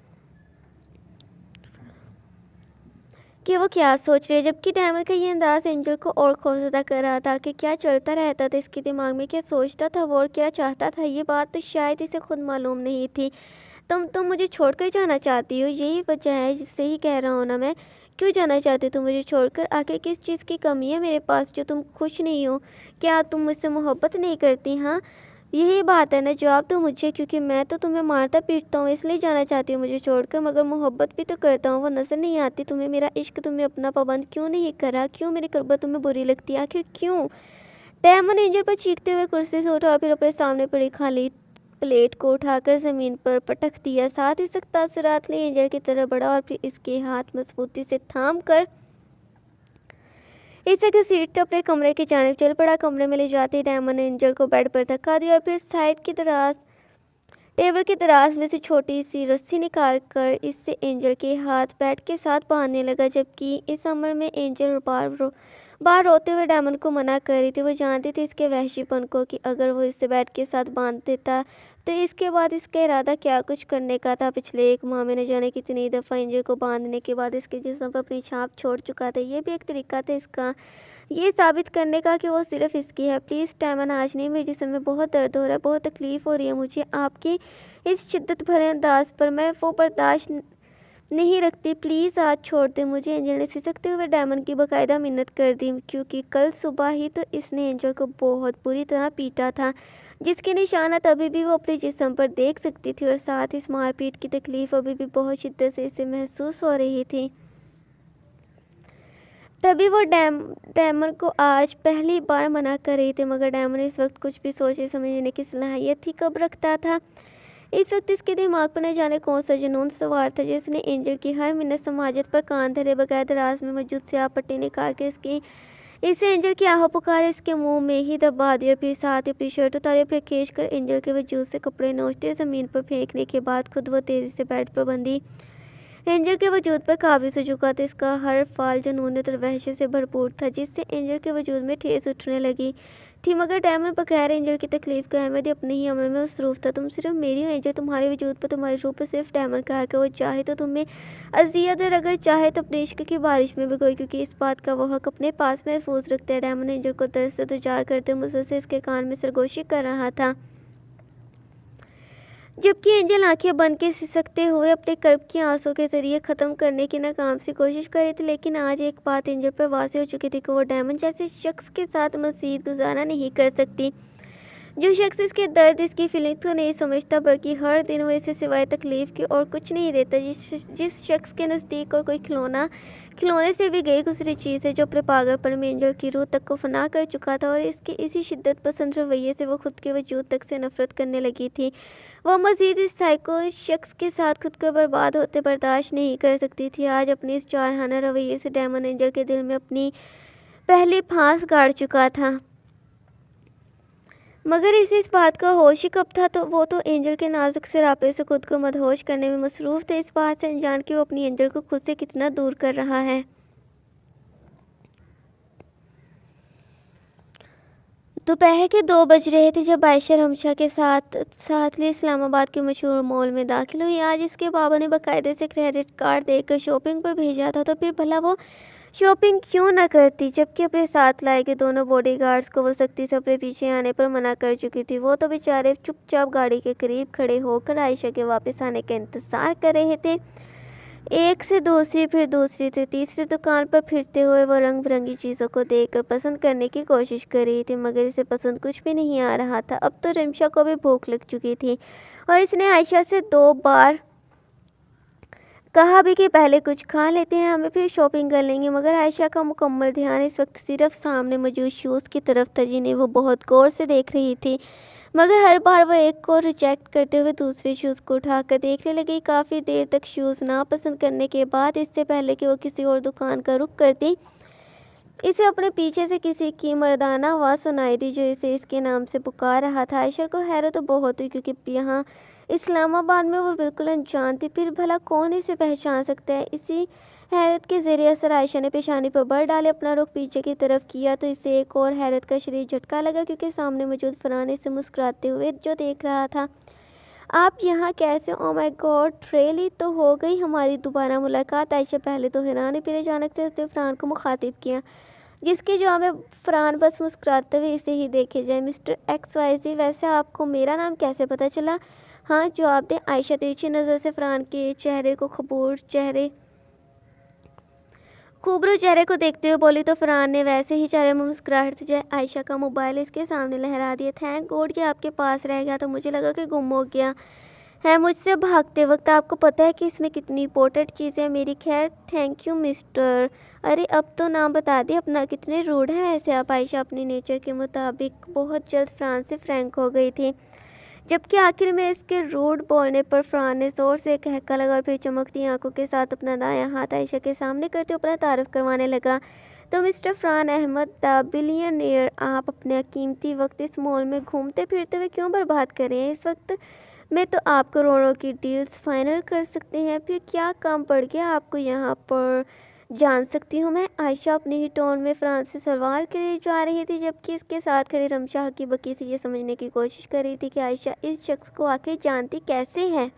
कि वो क्या सोच रही है। जबकि डायमंड का ये अंदाज एंजल को और खौफजदा कर रहा था कि क्या चलता रहता था इसके दिमाग में, क्या सोचता था वो और क्या चाहता था। ये बात तो शायद इसे खुद मालूम नहीं थी। तुम मुझे छोड़कर जाना चाहती हो? यही वजह है, जिससे ही कह रहा हूँ ना मैं। क्यों जाना चाहती हो तुम मुझे छोड़कर? आखिर किस चीज़ की कमी है मेरे पास जो तुम खुश नहीं हो? क्या तुम मुझसे मोहब्बत नहीं करती? हाँ, यही बात है ना, जवाब दो मुझे, क्योंकि मैं तो तुम्हें मारता पीटता हूँ इसलिए जाना चाहती हूँ मुझे छोड़कर, मगर मोहब्बत भी तो करता हूँ। वो नज़र नहीं आती तुम्हें? मेरा इश्क तुम्हें अपना पाबंद क्यों नहीं करा? क्यों मेरी कुर्बत तुम्हें बुरी लगती है? आखिर क्यों? डायमंड एंजल पर चीखते हुए कुर्सी से उठा, फिर अपने सामने पड़ी खाली प्लेट को उठाकर ज़मीन पर पटक दिया। साथ ही सख्त तासुरात ले एंजल की तरफ बढ़ा और फिर इसके हाथ मजबूती से थाम कर इसे घसीटते अपने कमरे की जानिब चल पड़ा। कमरे में ले जाते ही डायमंड एंजल को बेड पर धक्का दिया और फिर साइड की दराज टेबल की दराज में से छोटी सी रस्सी निकाल कर इससे एंजल के हाथ बेड के साथ बांधने लगा। जबकि इस अमल में एंजल बार रोते हुए डायमंड को मना कर रही थी। वो जानती थी इसके वहशीपन को कि अगर वो इसे बेड के साथ बांध देता तो इसके बाद इसका इरादा क्या कुछ करने का था। पिछले 1 माह में न जाने कितनी दफ़ा एंजल को बांधने के बाद इसके जिस्म पर अपनी छाप छोड़ चुका था। ये भी एक तरीका था इसका ये साबित करने का कि वो सिर्फ इसकी है। प्लीज़ डायमंड, आज नहीं, मेरे जिस्म में बहुत दर्द हो रहा है, बहुत तकलीफ़ हो रही है मुझे। आपकी इस शिद्दत भरे अंदाज पर मैं वो बर्दाश्त नहीं रखती। प्लीज़ आज छोड़ दे मुझे। एंजल ने सिसकते हुए डायमंड की बाकायदा मिन्नत कर दी, क्योंकि कल सुबह ही तो इसने एंजल को बहुत बुरी तरह पीटा था, जिसके निशानात अभी भी वो अपने जिस्म पर देख सकती थी। और साथ ही इस मारपीट की तकलीफ़ अभी भी बहुत शिद्दत से इसे महसूस हो रही थी। तभी वो डायमंड को आज पहली बार मना कर रही थी, मगर डायमंड इस वक्त कुछ भी सोचे समझने की सलाहियत ही कब रखता था। इस वक्त इसके दिमाग पर न जाने कौन सा जुनून सवार था, जिसने एंजल की हर मिन्नत समाजत पर कान धरे बगैर दराज में मौजूद स्याह पट्टी निकाल के इसे एंजल की आहो पुकार इसके मुंह में ही दबा दी और फिर साथ ही अपनी शर्ट उतारी, फिर खींच कर एंजल के वजूद से कपड़े नोचते ज़मीन पर फेंकने के बाद खुद वो तेज़ी से बेड पर बंधी एंजल के वजूद पर काबिज हो चुका था। इसका हर फाल जुनूनियत और वहशत से भरपूर था, जिससे एंजल के वजूद में ठेस उठने लगी थी। मगर डायमंड बगैर एंजल की तकलीफ़ का अहमद अपने ही अमल में मसरूफ़ था। तुम सिर्फ मेरी हो एंजल, तुम्हारे वजूद पर, तुम्हारी रूह पर सिर्फ डायमंड का हक है। वो चाहे तो तुम्हें अजियत और अगर चाहे तो अपने इश्क की बारिश में भिगोए, क्योंकि इस बात का वो हक अपने पास महफूज रखता है। डायमंड एंजल को दर्द से दुचार करते मुझसे इसके कान में सरगोशी कर रहा था, जबकि एंजल आंखें बंद के सिसकते हुए अपने कर्ब की आंसू के ज़रिए ख़त्म करने की नाकाम सी कोशिश कर रही थी। लेकिन आज एक बात एंजल पर वाज़ेह हो चुकी थी कि वो डायमंड जैसे शख्स के साथ मज़ीद गुजारा नहीं कर सकती, जो शख्स इसके दर्द, इसकी फीलिंग्स को नहीं समझता, बल्कि हर दिन वो इसे सिवाय तकलीफ़ के और कुछ नहीं देता। जिस शख्स के नज़दीक और कोई खिलौने से भी गई गुजरी चीज़ है, जो अपने पागलपन में एंजल की रूह तक को फना कर चुका था। और इसके इसी शिद्दत पसंद रवैये से वो खुद के वजूद तक से नफरत करने लगी थी। वो मज़ीद इस साइको शख्स के साथ खुद को बर्बाद होते बर्दाश्त नहीं कर सकती थी। आज अपने इस जारहाना रवैये से डायमंड एंजल के दिल में अपनी पहली फांस गाड़ चुका था, मगर इसे इस बात का होश ही कब था। तो वो तो एंजल के नाजुक सरापे से खुद को मदहोश करने में मसरूफ़ थे, इस बात से अनजान कि वो अपनी एंजल को खुद से कितना दूर कर रहा है। दोपहर के 2 बज रहे थे जब आयशा रमशा के साथ लिए इस्लामाबाद के मशहूर मॉल में दाखिल हुई। आज इसके बाबा ने बाकायदे से क्रेडिट कार्ड देकर शॉपिंग पर भेजा था, तो फिर भला वो शॉपिंग क्यों ना करती, जबकि अपने साथ लाए गए दोनों बॉडीगार्ड्स को वो सख्ती से अपने पीछे आने पर मना कर चुकी थी। वो तो बेचारे चुपचाप गाड़ी के करीब खड़े होकर आयशा के वापस आने का इंतज़ार कर रहे थे। एक से दूसरी, फिर दूसरी से तीसरी दुकान पर फिरते हुए वो रंग बिरंगी चीज़ों को देखकर पसंद करने की कोशिश कर रही थी, मगर इसे पसंद कुछ भी नहीं आ रहा था। अब तो रिमशा को भी भूख लग चुकी थी और इसने आयशा से 2 बार कहा भी कि पहले कुछ खा लेते हैं, हमें फिर शॉपिंग कर लेंगे। मगर आयशा का मुकम्मल ध्यान इस वक्त सिर्फ सामने मौजूद शूज़ की तरफ था, जिन्हें वो बहुत गौर से देख रही थी। मगर हर बार वो एक को रिजेक्ट करते हुए दूसरे शूज़ को उठाकर देखने लगी। काफ़ी देर तक शूज़ नापसंद करने के बाद, इससे पहले कि वो किसी और दुकान का रुख करती, इसे अपने पीछे से किसी की मर्दाना आवाज़ सुनाई दी जो इसे इसके नाम से पुकार रहा था। आयशा को हैरत तो बहुत हुई, क्योंकि यहाँ इस्लामाबाद में वो बिल्कुल अनजान थी। फिर भला कौन इसे पहचान सकता है? इसी हैरत के ज़रिए असर आयशा ने पेशानी पर बल डाले अपना रुख पीछे की तरफ किया तो इसे एक और हैरत का शदीद झटका लगा, क्योंकि सामने मौजूद फरहान इसे मुस्कुराते हुए जो देख रहा था। आप यहाँ कैसे? Oh my God, really? तो हो गई हमारी दोबारा मुलाकात? आयशा पहले तो हैरान ही, फिर अचानक से उसने फरहान को मुखातिब किया, जिसके जवाब में फरहान बस मुस्कुराते हुए इसे ही देखे जाए। मिस्टर XYZ, वैसे आपको मेरा नाम कैसे पता चला? हाँ, जवाब दें। आयशा तिरछी नज़र से फरहान के चेहरे को खूबरू चेहरे को देखते हुए बोली, तो फरहान ने वैसे ही चेहरे में मुस्कुराहट से जो आयशा का मोबाइल इसके सामने लहरा दिया। थैंक गॉड कि आपके पास रह गया, तो मुझे लगा कि गुम हो गया है मुझसे भागते वक्त। आपको पता है कि इसमें कितनी इंपॉर्टेंट चीज़ है मेरी। खैर, थैंक यू मिस्टर। अरे अब तो नाम बता दिए अपना, कितने रूड है वैसे आप। आयशा अपनी नेचर के मुताबिक बहुत जल्द फरहान से फ्रैंक हो गई थी, जबकि आखिर में इसके रूड बोलने पर फरहान ने ज़ोर से एक हक्का लगा और फिर चमकती आंखों के साथ अपना दायां हाथ आयशा के सामने करते हुए अपना तारुफ करवाने लगा। तो mister Farhan Ahmed the billionaire, आप अपना कीमती वक्त इस मॉल में घूमते फिरते हुए क्यों बर्बाद कर रहे हैं? इस वक्त में तो आप करोड़ों की डील्स फाइनल कर सकते हैं। फिर क्या काम पड़ गया आपको यहाँ पर? जान सकती हूँ मैं? आयशा अपनी ही टोन में फरहान से सवाल करे जा रही थी, जबकि इसके साथ खड़ी रमशा हकी बकी से ये समझने की कोशिश कर रही थी कि आयशा इस शख्स को आखिर जानती कैसे है।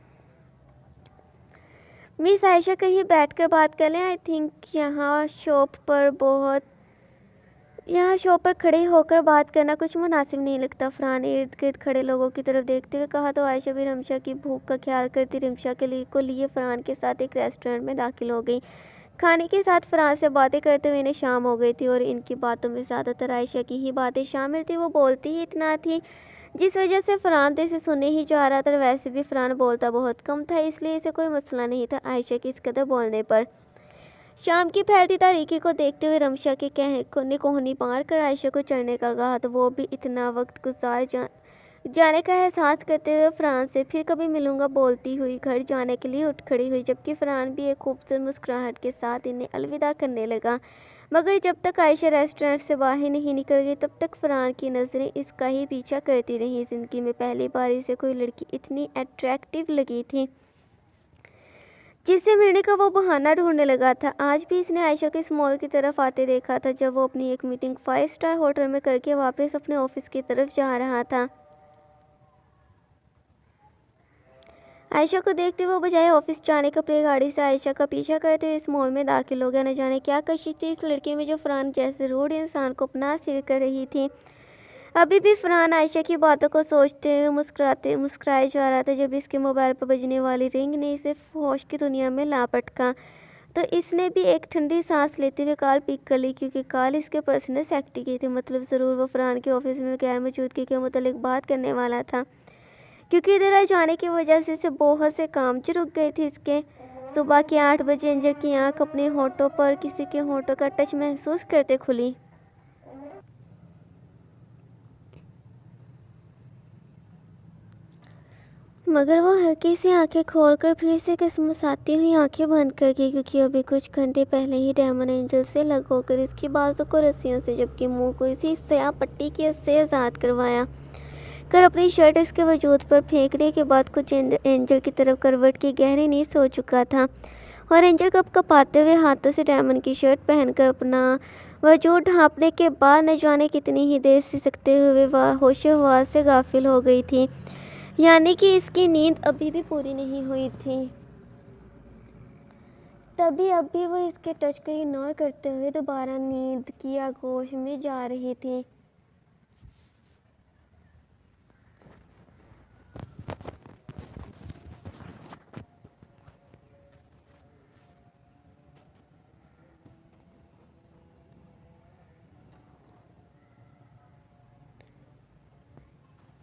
मिस आयशा, कहीं बैठकर बात कर लें। आई थिंक यहाँ शॉप पर खड़े होकर बात करना कुछ मुनासिब नहीं लगता। फरहान ने इर्द गिर्द खड़े लोगों की तरफ देखते हुए कहा, तो आयशा भी रमशा की भूख का ख्याल करती रिमशा को लिए फरहान के साथ एक रेस्टोरेंट में दाखिल हो गई। खाने के साथ फरहान से बातें करते हुए इन्हें शाम हो गई थी और इनकी बातों में ज़्यादातर आयशा की ही बातें शामिल थी। वो बोलती ही इतना थी, जिस वजह से फरहान तो इसे सुने ही जा रहा था। वैसे भी फरहान बोलता बहुत कम था, इसलिए इसे कोई मसला नहीं था आयशा की इस कदर बोलने पर। शाम की फैलती तारीकी को देखते हुए रमशा के ने कोहनी मार कर आयशा को चढ़ने का कहा, तो वो भी इतना वक्त जाने का एहसास करते हुए फरहान से फिर कभी मिलूंगा बोलती हुई घर जाने के लिए उठ खड़ी हुई, जबकि फरहान भी एक खूबसूरत मुस्कुराहट के साथ इन्हें अलविदा करने लगा। मगर जब तक आयशा रेस्टोरेंट से बाहर नहीं निकल गई, तब तक फरहान की नज़रें इसका ही पीछा करती रहीं। ज़िंदगी में पहली बार इसे कोई लड़की इतनी अट्रैक्टिव लगी थी, जिससे मिलने का वो बहाना ढूंढने लगा था। आज भी इसने आयशा को इस मॉल की तरफ आते देखा था, जब वो अपनी एक मीटिंग 5 स्टार होटल में करके वापस अपने ऑफिस की तरफ जा रहा था। आयशा को देखते वो बजाय ऑफिस जाने का अपनी गाड़ी से आयशा का पीछा करते हुए इस मॉल में दाखिल हो गया। न जाने क्या कशिश थी इस लड़की में जो फरहान जैसे रूड इंसान को अपना सिर कर रही थी। अभी भी फरहान आयशा की बातों को सोचते हुए मुस्कुराए जा रहा था, जब इसके मोबाइल पर बजने वाली रिंग ने इसे होश की दुनिया में ला पटका। तो इसने भी एक ठंडी सांस लेते हुए कॉल पिक कर ली, क्योंकि कॉल इसके पर्सनल सेक्रेटरी की थी। मतलब ज़रूर वो फरहान के ऑफिस में गैर मौजूदगी के मुतालिक बात करने वाला था, क्योंकि इधर आ जाने की वजह से इसे बहुत से काम जो रुक गए थे इसके। सुबह के 8 बजे अंजर की आंख अपने होठों पर किसी के होठों का टच महसूस करते खुली। मगर वो हल्की सी आंखें खोलकर फिर से कसमसाती हुई आंखें बंद कर गई, क्योंकि अभी कुछ घंटे पहले ही डायमंड एंजल से लग होकर इसकी बाजू को रस्सियों से, जबकि मुंह को इसी स्याह पट्टी के से आज़ाद करवाया कर अपनी शर्ट इसके वजूद पर फेंकने के बाद कुछ एंजल की तरफ करवट की गहरी नींद सो चुका था, और एंजल कप कपाते हुए हाथों से डायमंड की शर्ट पहनकर अपना वजूद ढांपने के बाद न जाने कितनी ही देर सिसकते हुए वह होशो-हवास से गाफिल हो गई थी, यानी कि इसकी नींद अभी भी पूरी नहीं हुई थी। तभी अब भी वो इसके टच को इग्नोर करते हुए दोबारा नींद की आगोश में जा रही थी।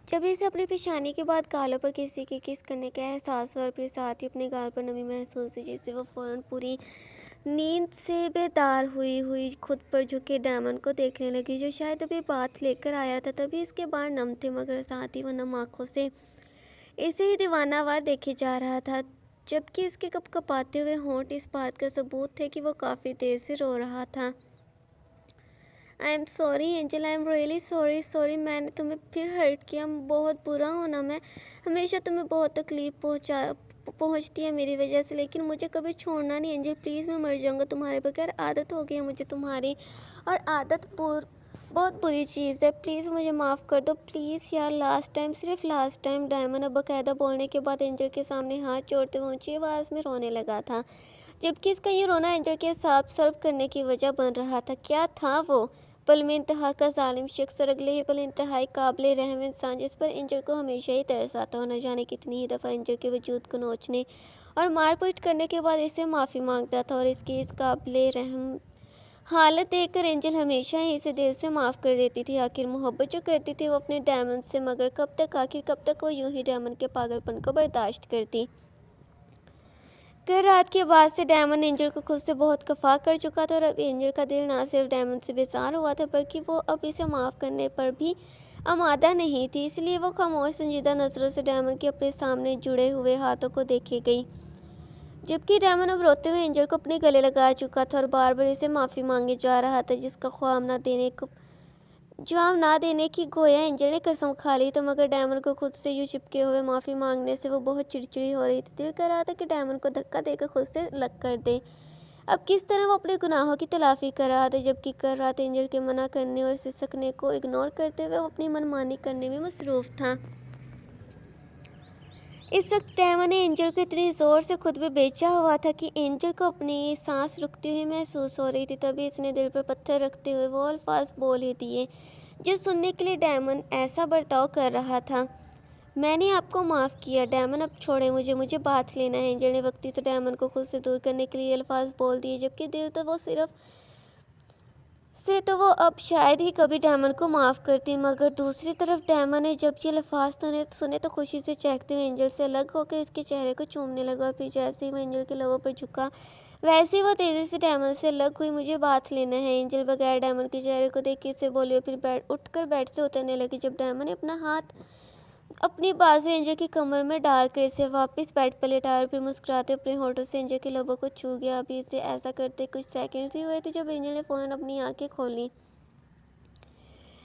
जब इसे अपनी पेशानी के बाद गालों पर किसी के किस करने का एहसास हुआ और फिर साथ ही अपने गाल पर नमी महसूस हुई, जिससे वो फ़ौरन पूरी नींद से बेदार हुई हुई खुद पर झुके डायमंड को देखने लगी, जो शायद अभी बात लेकर आया था। तभी इसके बाल नम थे, मगर साथ ही वो नम आँखों से इसे ही दीवानावार देखे जा रहा था, जबकि इसके कपकपाते हुए होंठ इस बात का सबूत थे कि वो काफ़ी देर से रो रहा था। I am sorry angel, I am really sorry. Sorry, मैंने तुम्हें फिर हर्ट किया। बहुत बुरा होना, मैं हमेशा तुम्हें बहुत तकलीफ़ पहुंचती है मेरी वजह से, लेकिन मुझे कभी छोड़ना नहीं एंजल। प्लीज़, मैं मर जाऊंगा तुम्हारे बगैर। आदत हो गई है मुझे तुम्हारी, और आदत बहुत बुरी चीज़ है। प्लीज़ मुझे माफ़ कर दो, प्लीज़ यार, लास्ट टाइम, सिर्फ लास्ट टाइम। डायमंड अब बाकायदा बोलने के बाद एंजल के सामने हाथ जोड़ते हुए ऊंची आवाज़ में रोने लगा था, जबकि इसका ये रोना एंजल के साथ सल्व करने की वजह बन रहा था। क्या था वो पल में इंतहा का जालिम शख्स, और अगले ही पल इंतहाई काबिल रहम इंसान, जिस पर एंजल को हमेशा ही तरस आता हो। न जाने कितनी ही दफ़ा एंजल के वजूद को नोचने और मारपीट करने के बाद इससे माफ़ी मांगता था, और इसकी इस काबिल रहम हालत देखकर एंजल हमेशा ही इसे दिल से माफ़ कर देती थी। आखिर मोहब्बत जो करती थी वो अपने डायमंड से, मगर कब तक वो यूं ही डायमंड के पागलपन को बर्दाश्त करती। कल रात के बाद से डायमंड एंजल को खुद से बहुत खफा कर चुका था, और अब एंजल का दिल ना सिर्फ डायमंड से बेजार हुआ था, बल्कि वो अब इसे माफ़ करने पर भी आमादा नहीं थी। इसलिए वो खामोश संजीदा नज़रों से डायमंड के अपने सामने जुड़े हुए हाथों को देखे गई, जबकि डायमंड अब रोते हुए एंजल को अपने गले लगा चुका था और बार बार इसे माफ़ी मांगे जा रहा था, जिसका ख्वाब ना देने को जवाब ना देने की गोया एंजल ने कसम खा ली। तो मगर डायमंड को खुद से यूँ चिपके हुए माफ़ी मांगने से वो बहुत चिड़चिड़ी हो रही थी। दिल कर रहा था कि डायमंड को धक्का देकर खुद से अलग कर दे। अब किस तरह वो अपने गुनाहों की तलाफ़ी कर रहा था, जबकि कर रात एंजल के मना करने और सिसकने को इग्नोर करते हुए वो अपनी मनमानी करने में मसरूफ़ था। इस वक्त डायमंड ने एंजल को इतनी ज़ोर से खुद पे बेचा हुआ था कि एंजल को अपनी सांस रुकती हुई महसूस हो रही थी। तभी इसने दिल पर पत्थर रखते हुए वो अल्फाज बोल ही दिए, जो सुनने के लिए डायमंड ऐसा बर्ताव कर रहा था। मैंने आपको माफ़ किया डायमंड, अब छोड़े मुझे, मुझे बात लेना है। एंजल ने वक्ती तो डायमंड को खुद से दूर करने के लिए अल्फाज बोल दिए, जबकि दिल तो वो अब शायद ही कभी डायमंड को माफ़ करती। मगर दूसरी तरफ डायमंड ने जब ये अल्फाज सुने तो खुशी से चहकते हुए एंजल से अलग होकर इसके चेहरे को चूमने लगा। फिर जैसे ही वो एंजल के लबों पर झुका, वैसे ही वो तेज़ी से डायमंड से अलग हुई। मुझे बात लेना है। एंजल बगैर डायमंड के चेहरे को देख के इससे बोली, और फिर उठकर बेड से उतरने लगी, जब डायमंड ने अपना हाथ अपनी बाजू एंजल की कमर में डालकर इसे वापस बेड पर लेटाया, और फिर मुस्कुराते अपने होठों से एंजल के लबों को छू गया। अभी इसे ऐसा करते कुछ सेकंड्स ही हुए थे जब एंजल ने फ़ौरन अपनी आंखें खोली,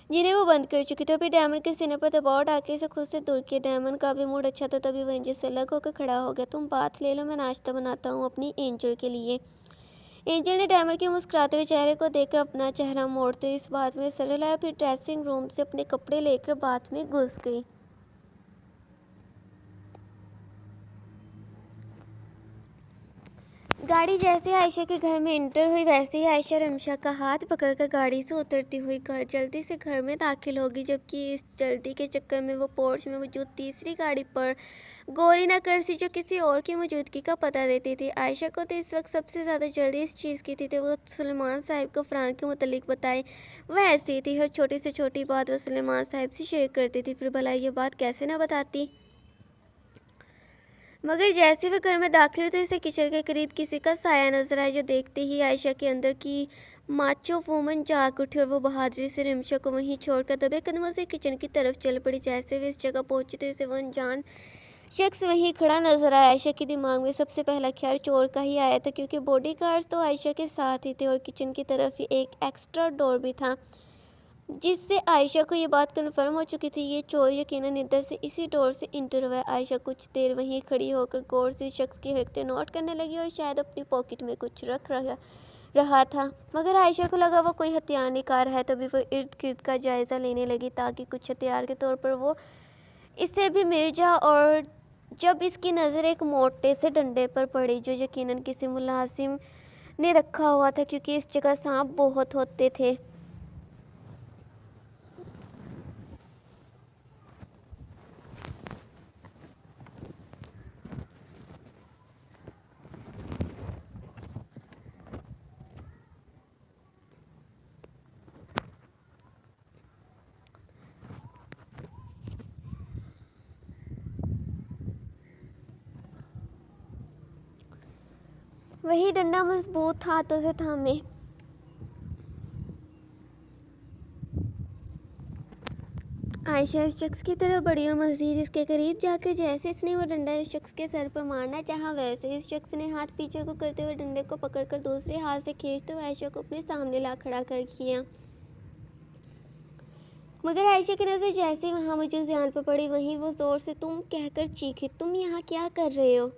जिन्हें वो बंद कर चुकी थी। फिर डायमंड के सीने पर दबाव डाल के इसे खुद से दूर किया। डायमंड का भी मूड अच्छा था, तभी वो एंजल से अलग होकर खड़ा हो गया। तुम बात ले लो, मैं नाश्ता बनाता हूँ अपनी एंजल के लिए। एंजल ने डायमंड के मुस्कुराते हुए चेहरे को देखकर अपना चेहरा मोड़ते इस बात में सरल आया, फिर ड्रेसिंग रूम से अपने कपड़े लेकर बात में घुस गई। गाड़ी जैसे आयशा के घर में इंटर हुई, वैसे ही आयशा रमशा का हाथ पकड़कर गाड़ी से उतरती हुई जल्दी से घर में दाखिल होगी, जबकि इस जल्दी के चक्कर में वो पोर्च में मौजूद तीसरी गाड़ी पर गौर न कर सी, जो किसी और की मौजूदगी का पता देती थी। आयशा को तो इस वक्त सबसे ज़्यादा जल्दी इस चीज़ की थी वो सुलेमान साहिब को फ़रहान के मुतल्लिक बताए। वह ऐसी थी, हर छोटी से छोटी बात वो सुलेमान साहिब से शेयर करती थी, फिर भला ये बात कैसे ना बताती। मगर जैसे वह घर में दाखिल हुई तो इसे किचन के करीब किसी का साया नजर आया, जो देखते ही आयशा के अंदर की माचो वूमन जाग उठी, और वो बहादुरी से रिमशा को वहीं छोड़कर दबे कदमों से किचन की तरफ चल पड़ी। जैसे वे इस जगह पहुंची तो इसे वो अनजान शख्स वहीं खड़ा नजर आया। आयशा के दिमाग में सबसे पहला ख्याल चोर का ही आया था, क्योंकि बॉडीगार्ड्स तो आयशा के साथ ही थे, और किचन की तरफ ही एक एक्स्ट्रा डोर भी था, जिससे आयशा को ये बात कन्फर्म हो चुकी थी। ये चोर यकीनन इधर से इसी डोर से इंटर हुआ है। आयशा कुछ देर वहीं खड़ी होकर गौर से शख्स की हरकतें नोट करने लगी, और शायद अपनी पॉकेट में कुछ रख रहा था। मगर आयशा को लगा वो कोई हथियार निकाल रहा है। तभी वो इर्द गिर्द का जायज़ा लेने लगी, ताकि कुछ हथियार के तौर पर वो इसे भी मिल जा। और जब इसकी नज़र एक मोटे से डंडे पर पड़ी, जो यकीनन किसी मुलाजिम ने रखा हुआ था, क्योंकि इस जगह सांप बहुत होते थे। वही डंडा मजबूत हाथों से थामे। आयशा इस शख्स की तरफ बढ़ी और मज़ीद इसके करीब जाकर जैसे इसने वो डंडा इस शख्स के सर पर मारना चाहा, वैसे इस शख्स ने हाथ पीछे को करते हुए डंडे को पकड़कर दूसरे हाथ से खींचते हुए आयशा को अपने सामने ला खड़ा कर किया। मगर आयशा की नज़र जैसे ही वहाँ मौजूद ज़ियान पर पड़ी, वहीं वो ज़ोर से तुम कहकर चीखी, तुम यहाँ क्या कर रहे हो?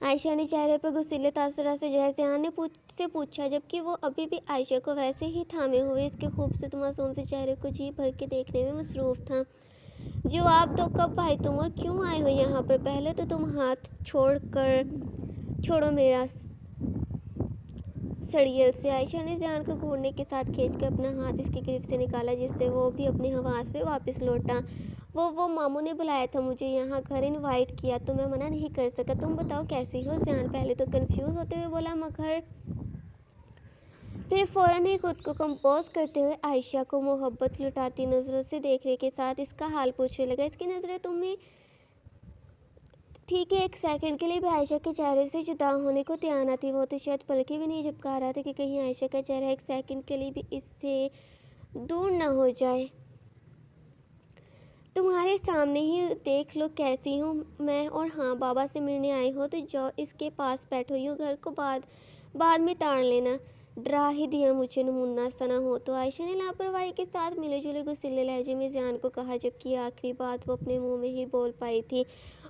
आयशा ने चेहरे पर गुस्सीले तासुरात से ज़ियान ने पूछा, जबकि वो अभी भी आयशा को वैसे ही थामे हुए इसके खूबसूरत मासूम से चेहरे को जी भर के देखने में मसरूफ़ था। जवाब दो, कब आई तुम और क्यों आए हो यहाँ पर? पहले तो तुम हाथ छोड़ो मेरा सड़ियल से। आयशा ने ज़ियान को घूरने के साथ खींचकर अपना हाथ इसकी गिरफ्त से निकाला, जिससे वो भी अपने हवास पे वापस लौटा। वो मामू ने बुलाया था मुझे यहाँ, घर इनवाइट किया तो मैं मना नहीं कर सका। तुम बताओ कैसी हो? ज़ियान पहले तो कंफ्यूज होते हुए बोला, मगर फिर फ़ौरन ही खुद को कंपोज करते हुए आयशा को मोहब्बत लुटाती नज़रों से देखने के साथ इसका हाल पूछने लगा। इसकी नज़रें तुम्हें ठीक है, एक सेकंड के लिए भी आयशा के चेहरे से जुदा होने को तैयार न थी। वो तो शायद पलकें भी नहीं झपका रहा था कि कहीं आयशा का चेहरा एक सेकंड के लिए भी इससे दूर ना हो जाए। तुम्हारे सामने ही देख लो कैसी हूँ मैं, और हाँ, बाबा से मिलने आई हो तो जाओ इसके पास बैठो, यूँ घर को बाद में ताड़ लेना। डरा ही दिया मुझे, नमूना सा ना हो। तो आयशा ने लापरवाही के साथ मिले जुले गुस्सीले लहजे में ज़ियान को कहा, जबकि आखिरी बात वो अपने मुंह में ही बोल पाई थी।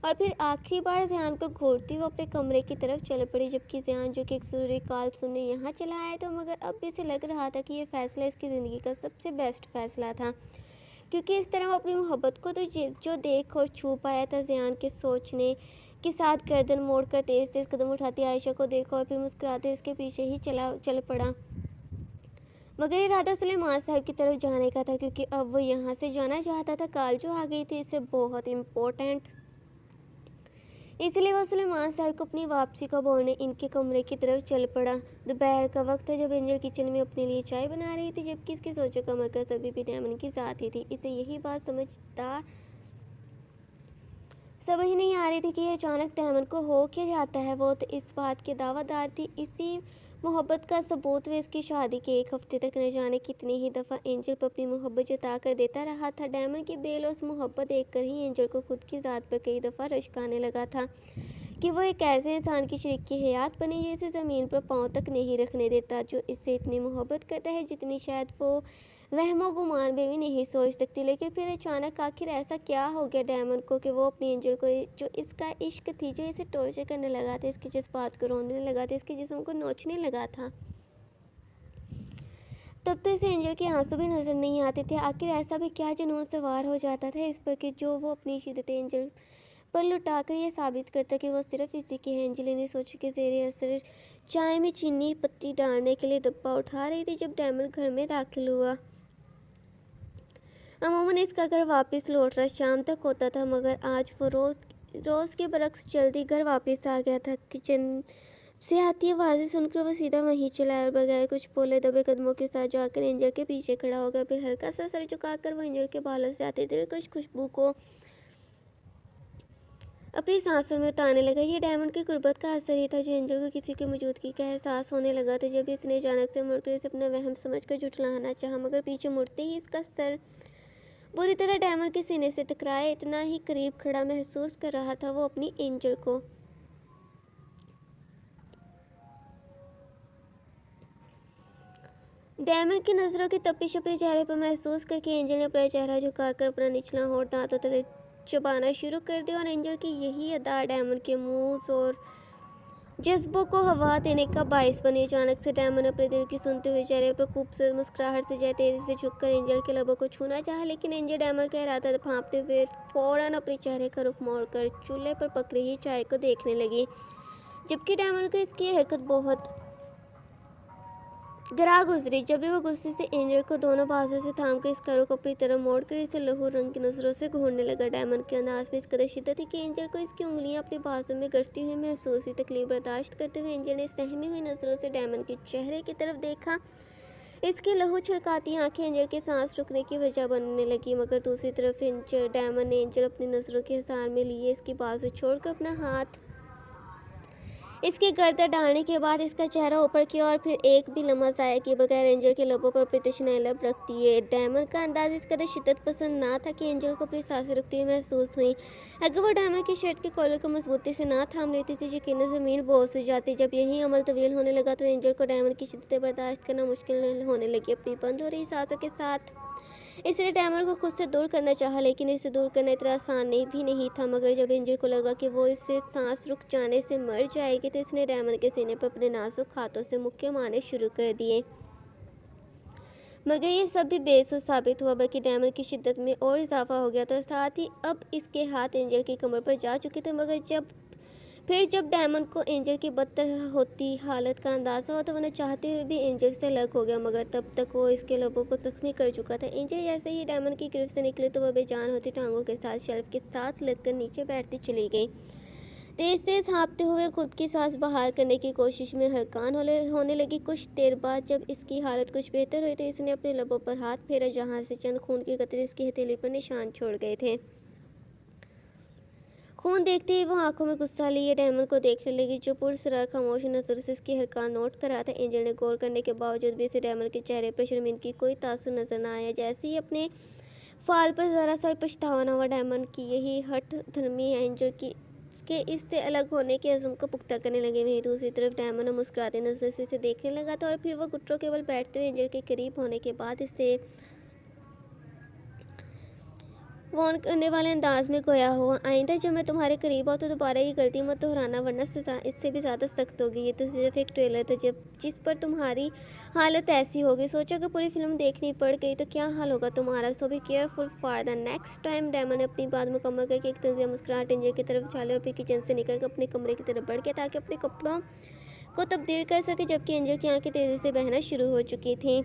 और फिर आखिरी बार ज़ियान को घूरती वो अपने कमरे की तरफ चल पड़ी, जबकि ज़ियान जो कि एक ज़रूरी कॉल सुनने यहाँ चला आया था, मगर अब भी इसे लग रहा था कि ये फ़ैसला इसकी ज़िंदगी का सबसे बेस्ट फ़ैसला था, क्योंकि इस तरह वो अपनी मोहब्बत को तो जो देख और छू पाया था। ज़ियान के सोचने के साथ गर्दन मोड़कर तेज़ तेज़ कदम उठाती आयशा को देखा और फिर मुस्कुराते इसके पीछे ही चल पड़ा। मगर इरादा सुलेमान साहब की तरफ जाने का था, क्योंकि अब वो यहाँ से जाना चाहता था। कॉल जो आ गई थी इससे बहुत इम्पोर्टेंट, इसलिए वो सुलेमान साहब को अपनी वापसी को बोलने इनके कमरे की तरफ चल पड़ा। दोपहर का वक्त था जब एंजल किचन में अपने लिए चाय बना रही थी, जबकि इसकी सोचों का मरकज़ अभी भी डायमंड की ज़ात ही थी। इसे यही बात समझ नहीं आ रही थी कि ये अचानक डायमंड को हो क्या जाता है। वो तो इस बात की दावादार थी, इसी मोहब्बत का सबूत वे इसकी शादी के एक हफ्ते तक न जाने कितनी ही दफ़ा एंजल पर अपनी मोहब्बत जता कर देता रहा था। डायमंड की बेलौस मोहब्बत देखकर ही एंजल को खुद की ज़ात पर कई दफ़ा रश्क आने लगा था कि वो एक ऐसे इंसान की शरीक की हयात बनी जिसे ज़मीन पर पाँव तक नहीं रखने देता, जो इससे इतनी मोहब्बत करता है जितनी शायद वो वहमो गुमान में भी नहीं सोच सकती। लेकिन फिर अचानक आखिर ऐसा क्या हो गया डायमंड को कि वो अपनी एंजल को, जो इसका इश्क थी, जो इसे टॉर्चर करने लगा था, इसके जज्बात को रोंदने लगा था, इसके जिस्म को नोचने लगा था। तब तो इसे एंजल के आंसू भी नज़र नहीं आते थे। आखिर ऐसा भी क्या जुनून सवार हो जाता था इस पर कि जो वो अपनी शिद्दत एंजल पर लुटाकर ये साबित करता कि वो सिर्फ इसी की है। एंजल ने सोचा कि ज़ेरे असर चाय में चीनी पत्ती डालने के लिए डब्बा उठा रही थी जब डायमंड घर में दाखिल हुआ। अमूमन इसका घर वापस लौट रहा शाम तक होता था, मगर आज वो रोज़ के बरक्स जल्दी घर वापस आ गया था। किचन से आती आवाज़ें सुनकर वो सीधा वहीं चला और बगैर कुछ बोले दबे कदमों के साथ जाकर एंजल के पीछे खड़ा हो गया। फिर हल्का सा सर झुकाकर वो एंजल के बालों से आती दिलकश खुशबू को अपनी सांसों में उतारने लगा। ये डायमंड की गुर्बत का असर ही था जो एंजल को किसी की मौजूदगी का एहसास होने लगा था। जब इसने अचानक से मुड़कर इसे अपना वहम समझकर झुठलाना चाहा, मगर पीछे मुड़ते ही इसका सर बुरी तरह डायमंड के सीने से टकराया। इतना ही करीब खड़ा महसूस कर रहा था वो अपनी एंजल को। डायमंड की नज़रों की तपिश अपने चेहरे पर महसूस करके एंजल ने अपना चेहरा झुकाकर अपना निचला होंठ दांतों तले चबाना शुरू कर दिया, और एंजल की यही अदा डायमंड के मुंह और जज्बों को हवा देने का बायस बनी। अचानक से डायमंड अपने दिल की सुनते हुए चेहरे पर खूबसूरत मुस्कुराहट से तेजी से झुककर एंजल के लबों को छूना चाहा, लेकिन एंजल डायमंड का इरादा भांपते हुए फौरन अपने चेहरे का रुख मोड़कर चूल्हे पर पक रही चाय को देखने लगी, जबकि डायमंड को इसकी हरकत बहुत गिरा गुजरी। जब भी वो गुस्से से एंजल को दोनों बाजों से थाम कर इसका रुख अपनी तरफ मोड़कर इसे लहू रंग की नज़रों से घूरने लगा। डायमंड के अंदाज में इस कदर शिद्दत थी कि एंजल को इसकी उंगलियां अपनी बाजों में गड़ती हुई महसूस हुई। तकलीफ बर्दाश्त करते हुए एंजल ने सहमी हुई नज़रों से डायमंड के चेहरे की तरफ देखा। इसकी लहू छलकाती आंखें एंजल के सांस रुकने की वजह बनने लगी, मगर दूसरी तरफ एंजल डायमंड ने एंजल अपनी नज़रों के हिसार में लिए इसकी बाजू छोड़कर अपना हाथ इसकी गर्दन डालने के बाद इसका चेहरा ऊपर किया और फिर एक भी लम्हा ज़ाया किए बगैर एंजल के लबों पर अपनी तशनाई लब रखती है। डायमंड का अंदाज इस कदर शिद्दत पसंद ना था कि एंजल को अपनी सांसें रुकती हुई महसूस हुई। अगर वो डायमंड की शर्ट के कॉलर को मजबूती से ना थाम लेती तो यकीनन ज़मीन बोझ हो जाती। जब यही अमल तवील होने लगा तो एंजल को डायमंड की शिद्दत बर्दाश्त करना मुश्किल होने लगी। अपनी बंद हो रही सांसों के साथ इसने डायमंड को खुद से दूर करना चाहा, लेकिन इसे दूर करना इतना आसान नहीं था। मगर जब एंजल को लगा कि वो इससे सांस रुक जाने से मर जाएगी तो इसने डायमंड के सीने पर अपने नाजुक हाथों से मुक्के मारने शुरू कर दिए। मगर ये सब भी बेसुध साबित हुआ, बल्कि डायमंड की शिद्दत में और इजाफा हो गया था। साथ ही अब इसके हाथ एंजल की कमर पर जा चुके थे। मगर जब डायमंड को एंजल की बदतर होती हालत का अंदाज़ा हुआ तो वह न चाहते हुए भी एंजल से अलग हो गया, मगर तब तक वो इसके लबों को जख्मी कर चुका था। एंजल जैसे ही डायमंड की गिरफ्त से निकले तो वह बेजान होती टांगों के साथ शेल्फ के साथ लगकर नीचे बैठती चली गई। तेज हाँफते हुए खुद की सांस बहाल करने की कोशिश में हरकान होने लगी। कुछ देर बाद जब इसकी हालत कुछ बेहतर हुई तो इसने अपने लबों पर हाथ फेरा, जहाँ से चंद खून के कतरे इसकी हथेली पर निशान छोड़ गए थे। खून देखते ही वो आंखों में गुस्सा लिए डायमंड को देखने लगी, जो पुरस्कार खामोश नजर से इसकी हरकत नोट कर रहा था। एंजल ने गौर करने के बावजूद भी इसे डायमंड के चेहरे पर शर्मिंदगी कोई तासुर नजर न आया। जैसे ही अपने फाल पर ज़रा सा पछतावा न हुआ। डायमंड की यही हठ धर्मी एंजल की के इससे अलग होने के अज़्म को पुख्ता करने लगे। वहीं दूसरी तरफ डायमंड मुस्कुराते नजर से इसे देखने लगा था और फिर वो घुटनों केवल बैठते हुए एंजल के करीब होने के बाद इससे वॉर्न करने वाले अंदाज में गोया हुआ, आइंदा जब मैं तुम्हारे करीब आऊँ तो दोबारा ये गलती मत दोहराना, वरना सज़ा इससे भी ज़्यादा सख्त होगी। ये तो सिर्फ एक ट्रेलर था जिस पर तुम्हारी हालत ऐसी होगी। सोचो कि पूरी फिल्म देखनी पड़ गई तो क्या हाल होगा तुम्हारा। So be careful for the next time. Diamond ने अपनी बात मुकम्मल करके एक तंजिया मुस्कुराहट एंजल की तरफ उछाले और फिर किचन से निकलकर अपने कमरे की तरफ बढ़ गया ताकि अपने कपड़ों को तब्दील कर सके, जबकि एंजल की आंखें तेज़ी से बहना शुरू हो चुकी थीं।